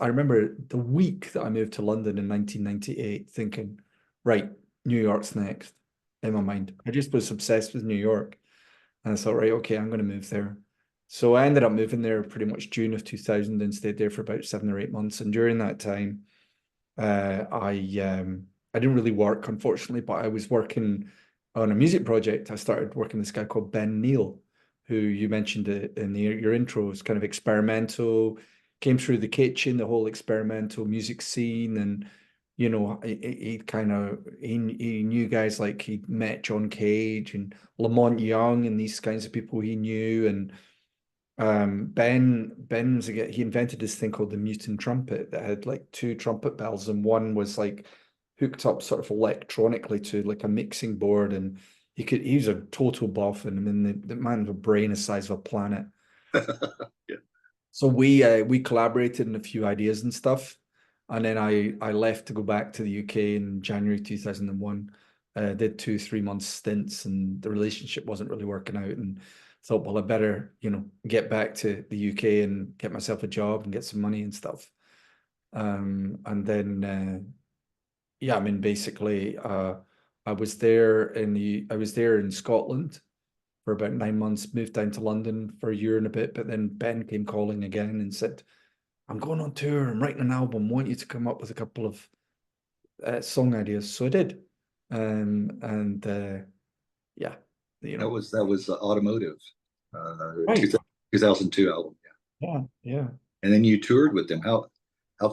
remember the week that I moved to London in 1998 thinking, right, New York's next in my mind. I just was obsessed with New York. And I thought, right, okay, I'm going to move there. So I ended up moving there pretty much June of 2000 and stayed there for about 7 or 8 months. And during that time, I didn't really work, unfortunately, but I was working on a music project. I started working with this guy called Ben Neill, who you mentioned it in your intro. Is kind of experimental, came through the kitchen, the whole experimental music scene, and he kind of he knew guys like he met John Cage and Lamont Young and these kinds of people he knew, and he invented this thing called the mutant trumpet that had like two trumpet bells, and one was like hooked up sort of electronically to like a mixing board, and he was a total buff, and I mean the man with a brain the size of a planet. Yeah. So we collaborated on a few ideas and stuff, and then I left to go back to the UK in January 2001. Did 2 3 months stints, and the relationship wasn't really working out, and thought, well, I better get back to the UK and get myself a job and get some money and stuff. And then yeah, I mean basically I was there in Scotland for about 9 months, moved down to London for a year and a bit, but then Ben came calling again and said, I'm going on tour, I'm writing an album, want you to come up with a couple of song ideas. So I did. And yeah, you know, That was automotive, right. 2002 album. Yeah, yeah. And then you toured with them. How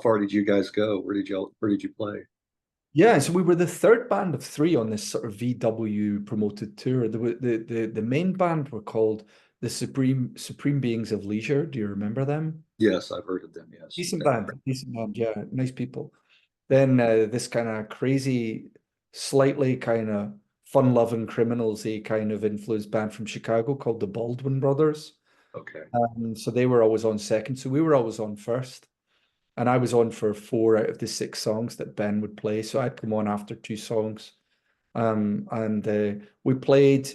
far did you guys go? Where did you play? Yeah, so we were the third band of three on this sort of VW promoted tour. The main band were called the Supreme Beings of Leisure. Do you remember them? Yes, I've heard of them. Yes. Decent band, yeah, nice people. Then this kind of crazy, slightly kind of fun-loving criminals-y kind of influenced band from Chicago called the Baldwin Brothers. Okay. So they were always on second, so we were always on first. And I was on for 4 out of the 6 songs that Ben would play. So I'd come on after 2 songs. And we played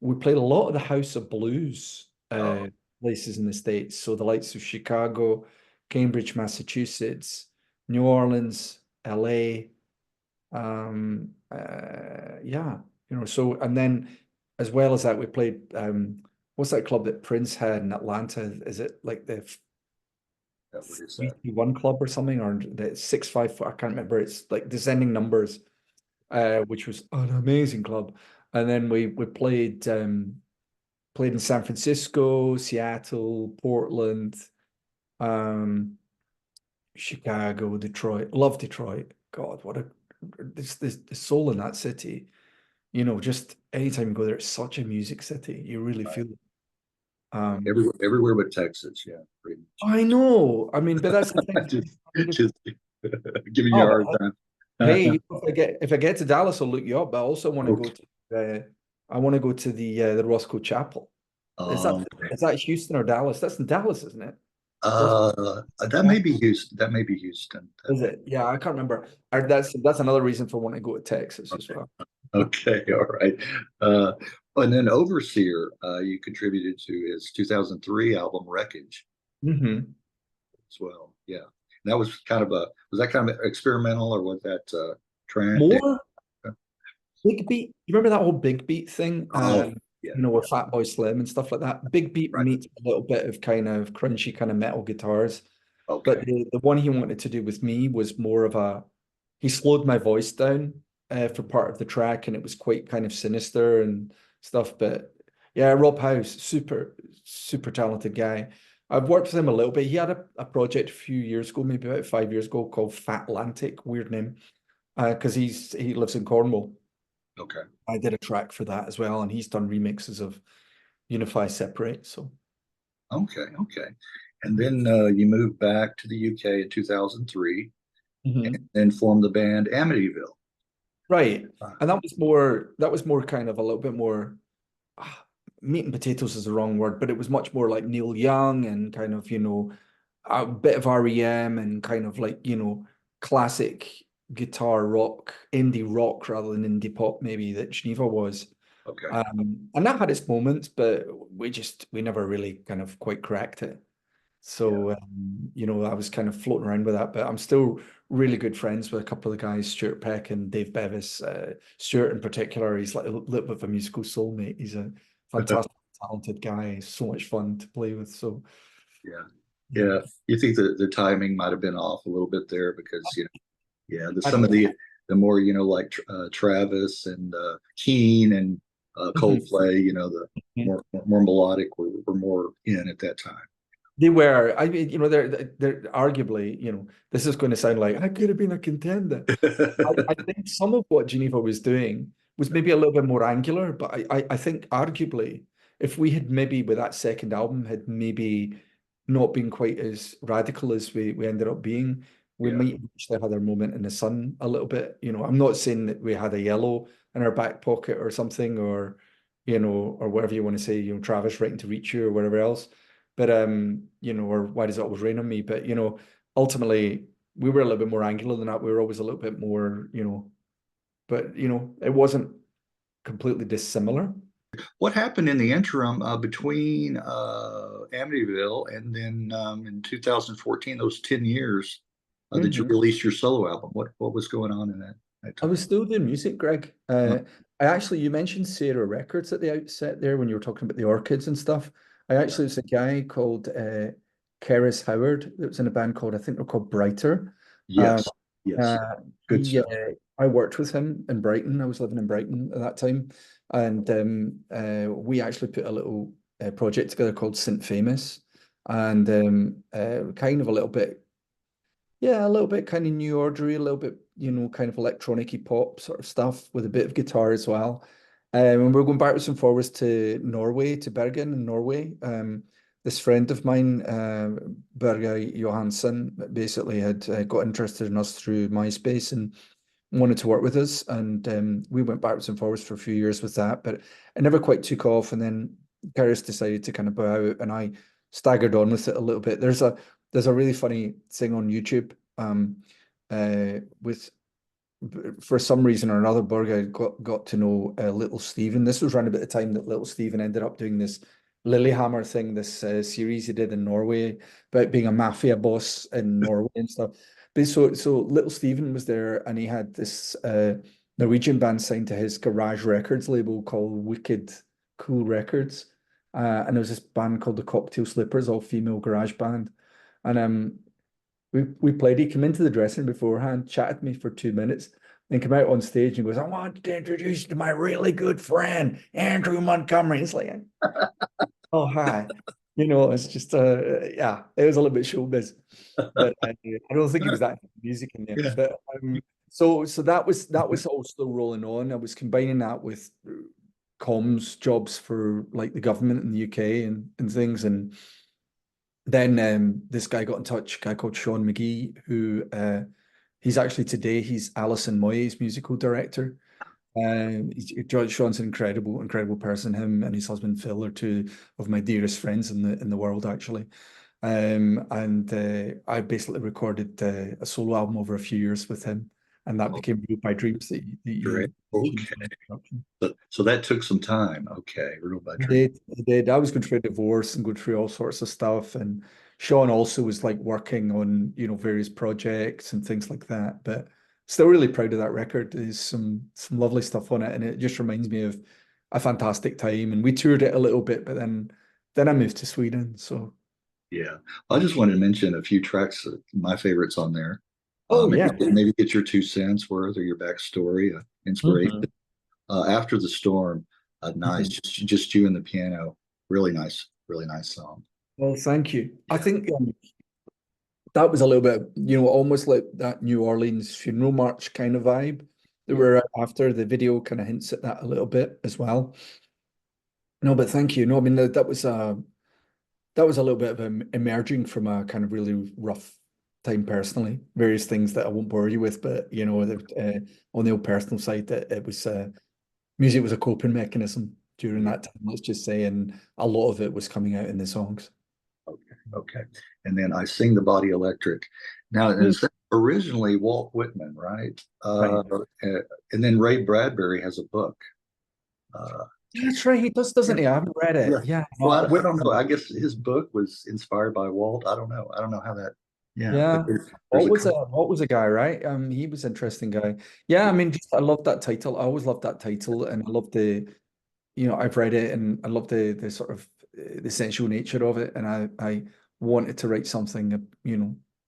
a lot of the House of Blues Oh, places in the States. So the likes of Chicago, Cambridge, Massachusetts, New Orleans, LA. Yeah, so and then as well as that, we played what's that club that Prince had in Atlanta? Is it like the what is that? 331 Club or something, or the 654? I can't remember. It's like descending numbers, which was an amazing club. And then we played in San Francisco, Seattle, Portland, um, Chicago, Detroit. Love Detroit. God, what a this the soul in that city. Just anytime you go there, it's such a music city. You really Right. feel it. Everywhere but Texas. Yeah, pretty I know. I mean, but that's the much. thing. Just giving you a Oh, hard but time. hey, if I get to Dallas, I'll look you up. But I also want to go Okay. to I want to go to the Roscoe Chapel. Is that Okay. is that Houston or Dallas? That's in Dallas, isn't it? Roscoe That may be Chapel. Houston. That may be Houston. Is it? Yeah, I can't remember. That's another reason for wanting to go to Texas as well. Okay, all right. Uh, and then Overseer, you contributed to his 2003 album Wreckage Hmm. as well. Yeah, and that was was that kind of experimental, or was that trance? More Big Beat. You remember that whole Big Beat thing? Oh, yeah, With Fatboy Slim and stuff like that. Big Beat right. meets a little bit of kind of crunchy kind of metal guitars. But Okay, the one he wanted to do with me was more of he slowed my voice down for part of the track, and it was quite kind of sinister and stuff. But yeah, Rob House, super, super talented guy. I've worked with him a little bit. He had a project a few years ago, maybe about 5 years ago, called Fatlantic, weird name, because he lives in Cornwall. okay, I did a track for that as well, and he's done remixes of Unify Separate. So okay. And then you moved back to the UK in 2003, and Mhm. then formed the band Amityville. Right. Uh, And that was more kind of a little bit more ah, meat and potatoes is the wrong word, but it was much more like Neil Young and kind of, a bit of REM and kind of like, classic guitar rock, indie rock rather than indie pop, maybe that Geneva was. okay, And that had its moments, but we never really kind of quite cracked it. yeah. So, I was kind of floating around with that, but I'm still really good friends with a couple of the guys, Stuart Peck and Dave Bevis. Stuart in particular, he's like a little bit of a musical soulmate. He's a fantastic, talented guy. He's so much fun to play with. So, Yeah. yeah, Yeah. You think that the timing might have been off a little bit there because, yeah, I some don't of know. the more, like Travis and Keen and Mhm. Coldplay, the more melodic were more in at that time. They were. I mean, they're arguably, this is going to sound like I could have been a contender. I think some of what Geneva was doing was maybe a little bit more angular, but I think arguably, if we had maybe with that second album had maybe not been quite as radical as we ended up being, we Yeah. might have actually had our moment in the sun a little bit. I'm not saying that we had a yellow in our back pocket or something, or whatever you want to say, Travis writing to reach you or whatever else. But or why does it always rain on me? But ultimately we were a little bit more angular than that. We were always a little bit more, but it wasn't completely dissimilar. What happened in the interim between Amityville and then in 2014, those 10 years that you Hmm. released your solo album? What was going on in that I was time? still doing music, Greg. You mentioned Sarah Records at the outset there when you were talking about the orchids and stuff. Yeah. There's a guy called Keris Howard that was in a band called, I think they're called Brighter. Um, Yes. Yes. uh, Good stuff. I worked with him in Brighton. I was living in Brighton at that time. And we actually put a little project together called Synth Famous. And kind of a little bit, yeah, a little bit kind of new ordery, a little bit, kind of electronic-y pop sort of stuff with a bit of guitar as well. And we're going backwards and forwards to Norway, to Bergen in Norway. This friend of mine, Børge Johansson, basically had got interested in us through MySpace and wanted to work with us. And we went backwards and forwards for a few years with that, but it never quite took off. And then Gareth decided to kind of bow out, and I staggered on with it a little bit. There's a really funny thing on YouTube with for some reason or another, Borg got to know Little Steven. This was around about the time that Little Steven ended up doing this Lilyhammer thing, this series he did in Norway about being a mafia boss in Norway and stuff. But so Little Steven was there, and he had this Norwegian band signed to his garage records label called Wicked Cool Records. And there was this band called the Cocktail Slippers, all female garage band. And we played. He came into the dressing room beforehand, chatted to me for 2 minutes, then came out on stage and goes, "I want to introduce you to my really good friend, Andrew Montgomery." It's like, oh hi, it's just yeah, it was a little bit showbiz, but I don't think he was that into music in there. Yeah. But so that was all still rolling on. I was combining that with comms jobs for like the government in the UK and things. And then this guy got in touch, a guy called Sean McGee, who he's actually today, he's Alison Moyes' musical director. Sean's an incredible person. Him and his husband Phil are two of my dearest friends in the world, actually. And I basically recorded a solo album over a few years with him, and that became Real by Dreams that Great. mentioned. Okay. So that took some time. Okay, Real by I Dreams. did. I was going through a divorce and going through all sorts of stuff, and Sean also was like working on various projects and things like that. But still really proud of that record. There's some lovely stuff on it, and it just reminds me of a fantastic time. And we toured it a little bit, but then I moved to Sweden. So Yeah, I just wanted to mention a few tracks, my favorites on there. Maybe, yeah. maybe get your 2 cents worth or your backstory, inspiration. After the Storm, nice, just you and the piano. Really nice song. Well, thank you. Yeah. I think that was a little bit, almost like that New Orleans funeral march kind of vibe that we're after. The video kind of hints at that a little bit as well. No, but thank you. No, I mean that was a little bit of emerging from a kind of really rough time personally. Various things that I won't bore you with, but on the old personal side, that it was music was a coping mechanism during that time. Let's just say, and a lot of it was coming out in the songs. Okay. And then I Sing the Body Electric. Now, it's originally Walt Whitman, right? Right. And then Ray Bradbury has a book. That's right. He does, doesn't he? I haven't read it. Yeah. Well, I don't know. I guess his book was inspired by Walt. I don't know. I don't know how that. Yeah. Yeah. There's What was a guy, right? He was an interesting guy. Yeah, I mean, I love that title. I always loved that title, and I love I've read it, and I love the sort of the sensual nature of it, and I wanted to write something,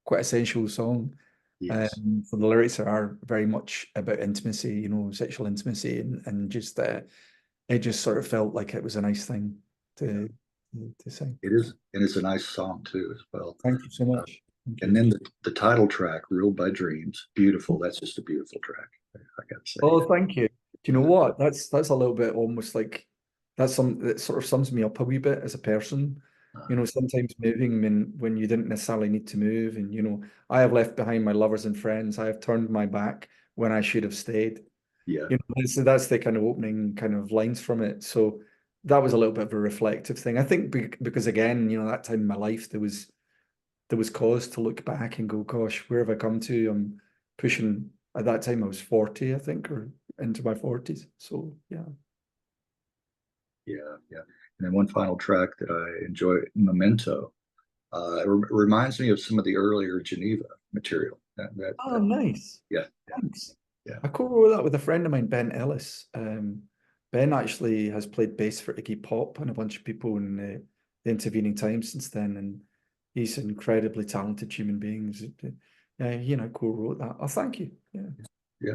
quite a sensual song. Yes. So the lyrics are very much about intimacy, sexual intimacy, and just it just sort of felt like it was a nice thing to sing. It is, and it's a nice song too, as well. Thank you so much. And then the title track, Real by Dreams, beautiful. That's just a beautiful track. I gotta say. Oh, thank you. Do you know what? That's a little bit almost like that sort of sums me up a wee bit as a person. Sometimes moving when you didn't necessarily need to move, and I have left behind my lovers and friends. I have turned my back when I should have stayed. Yeah. So that's the kind of opening kind of lines from it. So that was a little bit of a reflective thing. I think because again, that time in my life there was cause to look back and go, gosh, where have I come to? I'm pushing, at that time I was 40, I think, or into my 40s. So yeah. Yeah. And then one final track that I enjoy, Memento. It reminds me of some of the earlier Geneva material. Nice. Yeah. Thanks. Yeah. I co-wrote that with a friend of mine, Ben Ellis. Ben actually has played bass for Iggy Pop and a bunch of people in the intervening time since then, and he's an incredibly talented human being. Yeah, he and I co-wrote that. Oh, thank you. Yeah.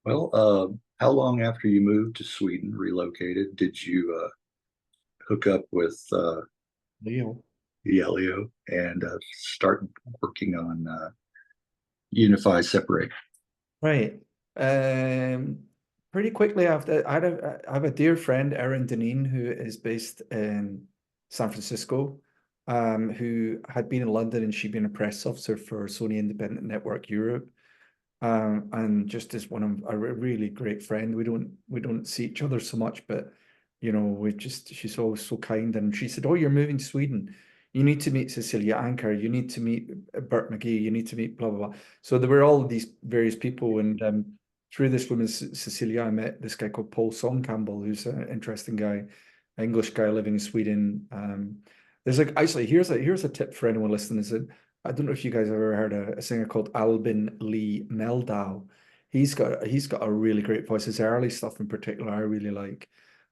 Well, how long after you moved to Sweden, relocated, did you hook up with Leo? Leo, and start working on Unify Separate? Right. Pretty quickly after, I have a dear friend, Erin Deneen, who is based in San Francisco, who had been in London, and she'd been a press officer for Sony Independent Network Europe, and just as one of a really great friend. We don't see each other so much, but she's always so kind. And she said, "Oh, you're moving to Sweden. You need to meet Cecilia Anker. You need to meet Bert McGee. You need to meet blah blah blah." So there were all of these various people, and through this woman Cecilia, I met this guy called Paul Songcampbell, who's an interesting guy, an English guy living in Sweden. There's actually here's a tip for anyone listening. Is that I don't know if you guys have ever heard a singer called Albin Lee Meldau. He's got a really great voice. His early stuff in particular I really like.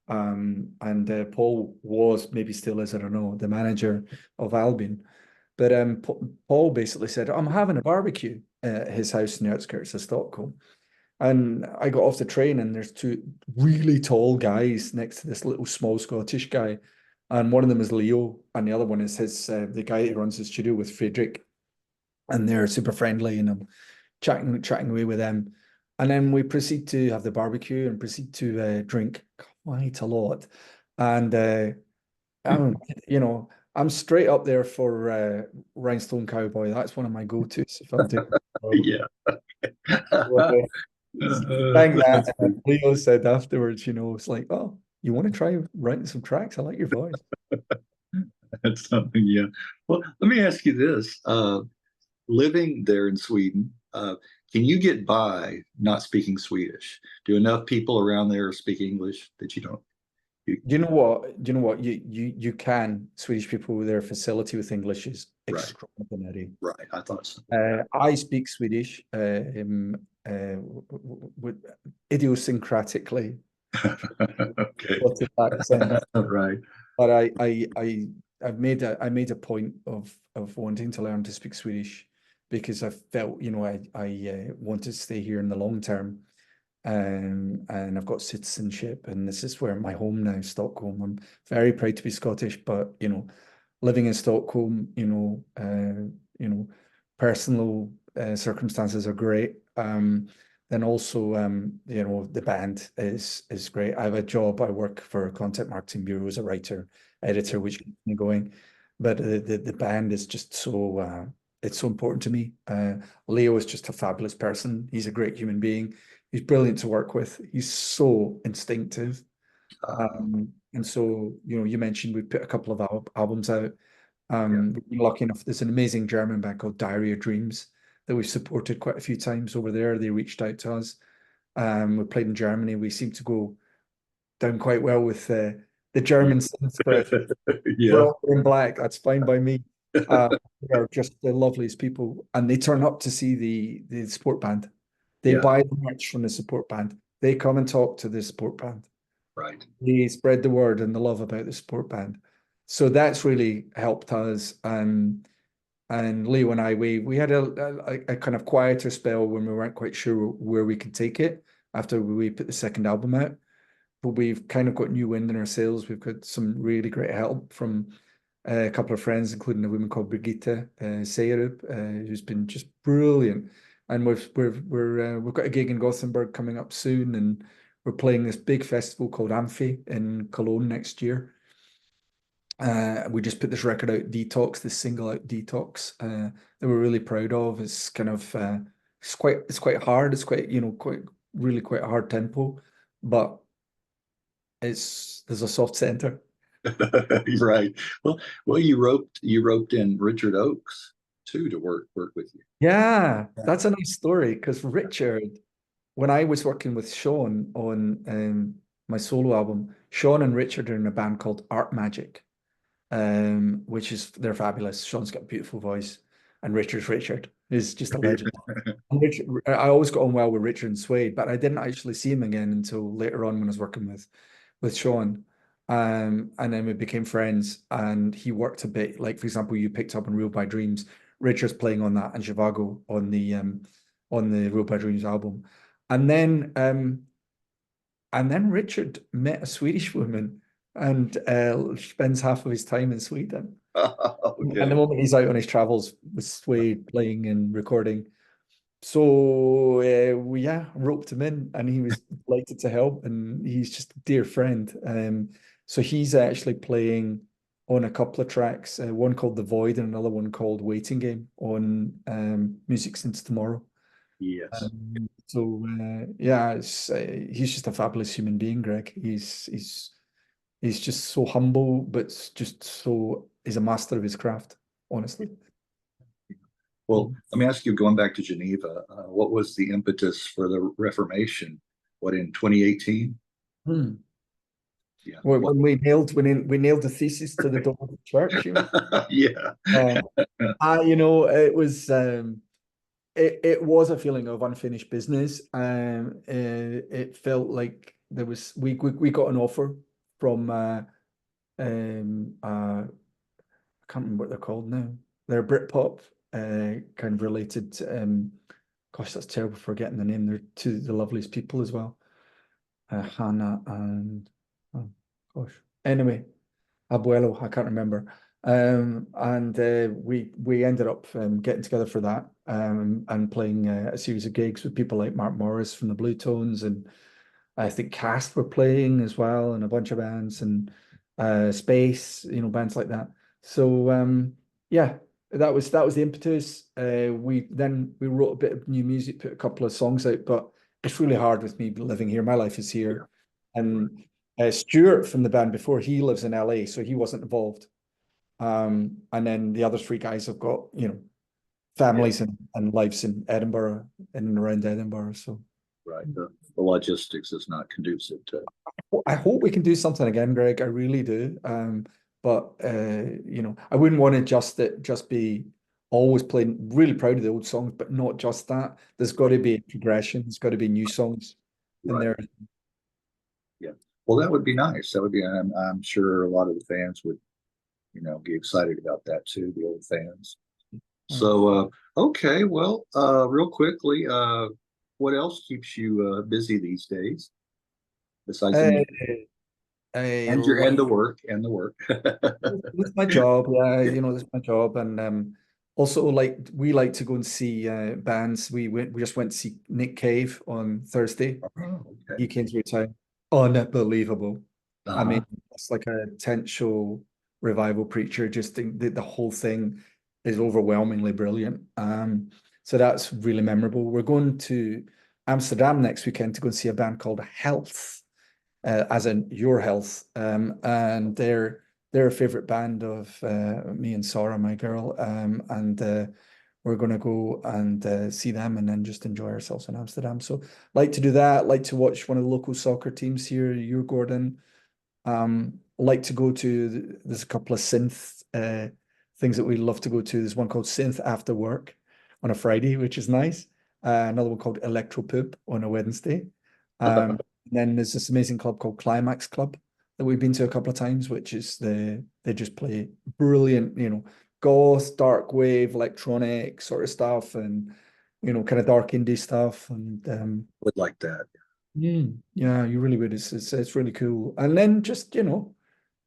And Paul was, maybe still is, I don't know, the manager of Albin. But Paul basically said, "I'm having a barbecue at his house in the outskirts of Stockholm." And I got off the train, and there's two really tall guys next to this little small Scottish guy. And one of them is Leo, and the other one is the guy who runs the studio with Frederick. And they're super friendly, and I'm chatting away with them. And then we proceed to have the barbecue and proceed to drink. quite a lot. And I'm, I'm straight up there for Rhinestone Cowboy. That's one of my go-tos if I'm doing Yeah. Thank That's that. And good. Leo said afterwards, it's like, oh, you want to try writing some tracks? I like your voice. That's something, yeah. Well, let me ask you this. Living there in Sweden, can you get by not speaking Swedish? Do enough people around there speak English that you don't? Do you know what? Do you know what? You can. Swedish people, their facility with English is Right, extraordinary. right. I thought so. I speak Swedish with idiosyncratically Okay. Scottish accent, Right. but I made a point of wanting to learn to speak Swedish because I felt, I want to stay here in the long term. And I've got citizenship, and this is where my home now, Stockholm. I'm very proud to be Scottish, but living in Stockholm, personal circumstances are great. Then also, the band is great. I have a job. I work for a content marketing bureau as a writer, editor, which keeps me going. But the band is just so it's so important to me. Leo is just a fabulous person. He's a great human being. He's brilliant to work with. He's so instinctive. And so, you mentioned we put a couple of albums out. Yeah. We've been lucky enough. There's an amazing German band called Diary of Dreams that we've supported quite a few times over there. They reached out to us. We played in Germany. We seem to go down quite well with the German synth, but we're Yeah. all in black. That's fine by me. They are just the loveliest people, and they turn up to see the support band. They Yeah. buy the merch from the support band. They come and talk to the support band. Right. They spread the word and the love about the support band. So that's really helped us. And Leo and I, we had a kind of quieter spell when we weren't quite sure where we could take it after we put the second album out. But we've kind of got new wind in our sails. We've got some really great help from a couple of friends, including a woman called Brigitte Seyerup, who's been just brilliant. And we've got a gig in Gothenburg coming up soon, and we're playing this big festival called Amphi in Cologne next year. We just put this record out, Detox, this single out, Detox, that we're really proud of. It's kind of it's quite hard. It's quite quite a hard tempo, but there's a soft center. Right. Well, you roped in Richard Oakes too to work with you. Yeah, that's a nice story because Richard, when I was working with Sean on my solo album, Sean and Richard are in a band called Art Magic, they're fabulous. Sean's got a beautiful voice, and Richard is just a legend. And Richard, I always got on well with Richard and Suede, but I didn't actually see him again until later on when I was working with Sean. And then we became friends, and he worked a bit. Like, for example, you picked up on Real by Dreams. Richard's playing on that, and Zhivago on the Real by Dreams album. And then Richard met a Swedish woman and spends half of his time in Sweden. And the Okay. moment he's out on his travels with Suede playing and recording. So we roped him in, and he was delighted to help, and he's just a dear friend. So he's actually playing on a couple of tracks, one called The Void and another one called Waiting Game on Music Since Tomorrow. Yes. He's just a fabulous human being, Greg. He's just so humble, but he's a master of his craft, honestly. Well, let me ask you, going back to Geneva, what was the impetus for the Reformation? What, in 2018? Hmm. Yeah. When we nailed the thesis to the door of the church, Yeah. it was it was a feeling of unfinished business. It felt like we got an offer from I can't remember what they're called now. They're Britpop, kind of related to, gosh, that's terrible forgetting the name. They're two of the loveliest people as well. Hannah and oh gosh. Anyway, Abuelo, I can't remember. And we ended up getting together for that and playing a series of gigs with people like Mark Morris from the Blue Tones I think Cast were playing as well, and a bunch of bands, and Space, bands like that. So yeah, that was the impetus. We wrote a bit of new music, put a couple of songs out, but it's really hard with me living here. My life is here, and Stuart from the band before, he lives in LA, so he wasn't involved. And then the other three guys have got, families and lives in Edinburgh, in and around Edinburgh. So Right. The logistics is not conducive to. I hope we can do something again, Greg. I really do. But I wouldn't want to just be always playing, really proud of the old songs, but not just that. There's got to be a progression. There's got to be new songs in there. Yeah. Well, that would be nice. That would be. I'm sure a lot of the fans would, be excited about that too. The old fans. So, okay. Well, real quickly, what else keeps you busy these days besides the music? And the work and the work. It's my job, yeah. It's my job, and also we like to go and see bands. We just went to see Nick Cave on Thursday. Oh, okay. He came through town. Unbelievable. I mean, Uh-huh. it's like a tent show revival preacher. Just think that the whole thing is overwhelmingly brilliant. So that's really memorable. We're going to Amsterdam next weekend to go and see a band called Health, as in Your Health, and they're a favorite band of me and Sarah, my girl, and we're going to go and see them and then just enjoy ourselves in Amsterdam. So like to do that, like to watch one of the local soccer teams here, your Gordon. Like to go to, there's a couple of synth things that we love to go to. There's one called Synth After Work on a Friday, which is nice. Another one called Electro Poop on a Wednesday. And then there's this amazing club called Climax Club that we've been to a couple of times, which is they just play brilliant, goth, dark wave, electronic sort of stuff, and kind of dark indie stuff. And Would like that. yeah, you really would. It's really cool. And then just,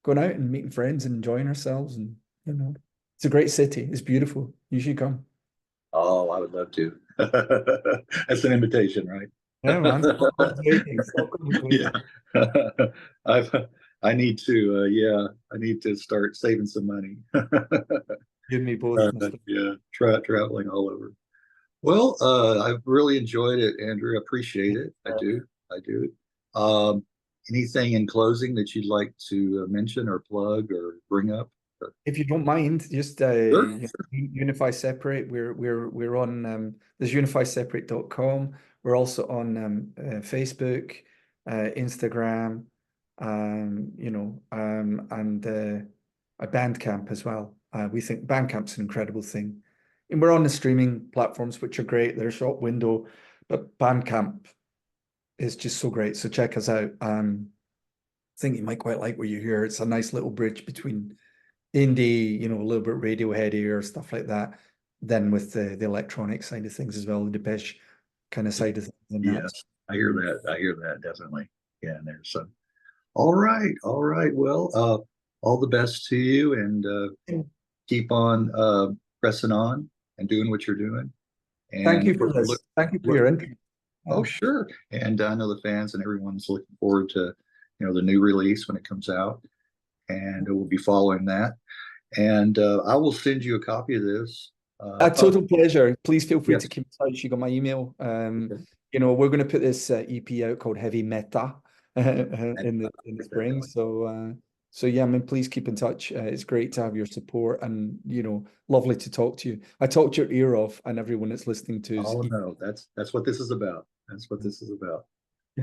going out and meeting friends and enjoying ourselves, and it's a great city. It's beautiful. You should come. Oh, I would love to. That's an invitation, right? Yeah, man. Stockholm's waiting. Stockholm's waiting. Yeah. I've I need to I need to start saving some money. You and me both, Mr. Yeah, traveling all over. Well, I've really enjoyed it, Andrew. I appreciate it. I do. I do. Um, Anything in closing that you'd like to mention or plug or bring up? If you don't mind, just Sure. Unify Separate. We're on there's unifyseparate.com. We're also on Facebook, Instagram, and a Bandcamp as well. We think Bandcamp's an incredible thing. And we're on the streaming platforms, which are great. They're a shop window, but Bandcamp is just so great. So check us out. I think you might quite like what you hear. It's a nice little bridge between indie, a little bit Radioheady or stuff like that, then with the electronic side of things as well, the Depeche kind of side of things. And Yes, I hear that. I hear that definitely. Yeah, and there's some. All right, all right. Well, all the best to you, and keep on pressing on and doing what you're doing. thank And you for this. Thank you for your interest. Oh, sure. And I know the fans and everyone's looking forward to, the new release when it comes out, and we'll be following that. And I will send you a copy of this. A total pleasure. Please feel free Yes. to keep in touch. You got my email. Okay. We're going to put this EP out called Heavy Meta in the spring. So yeah, I mean, please keep in touch. It's great to have your support, and lovely to talk to you. I talked your ear off, and everyone that's listening to. Oh no, that's what this is about. That's what this is about.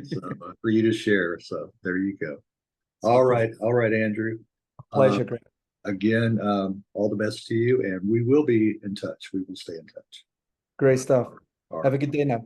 So for you to share. So there you go. All right, Andrew. Pleasure, Greg. Again, all the best to you, and we will be in touch. We will stay in touch. Great stuff. All Have a right. good day now.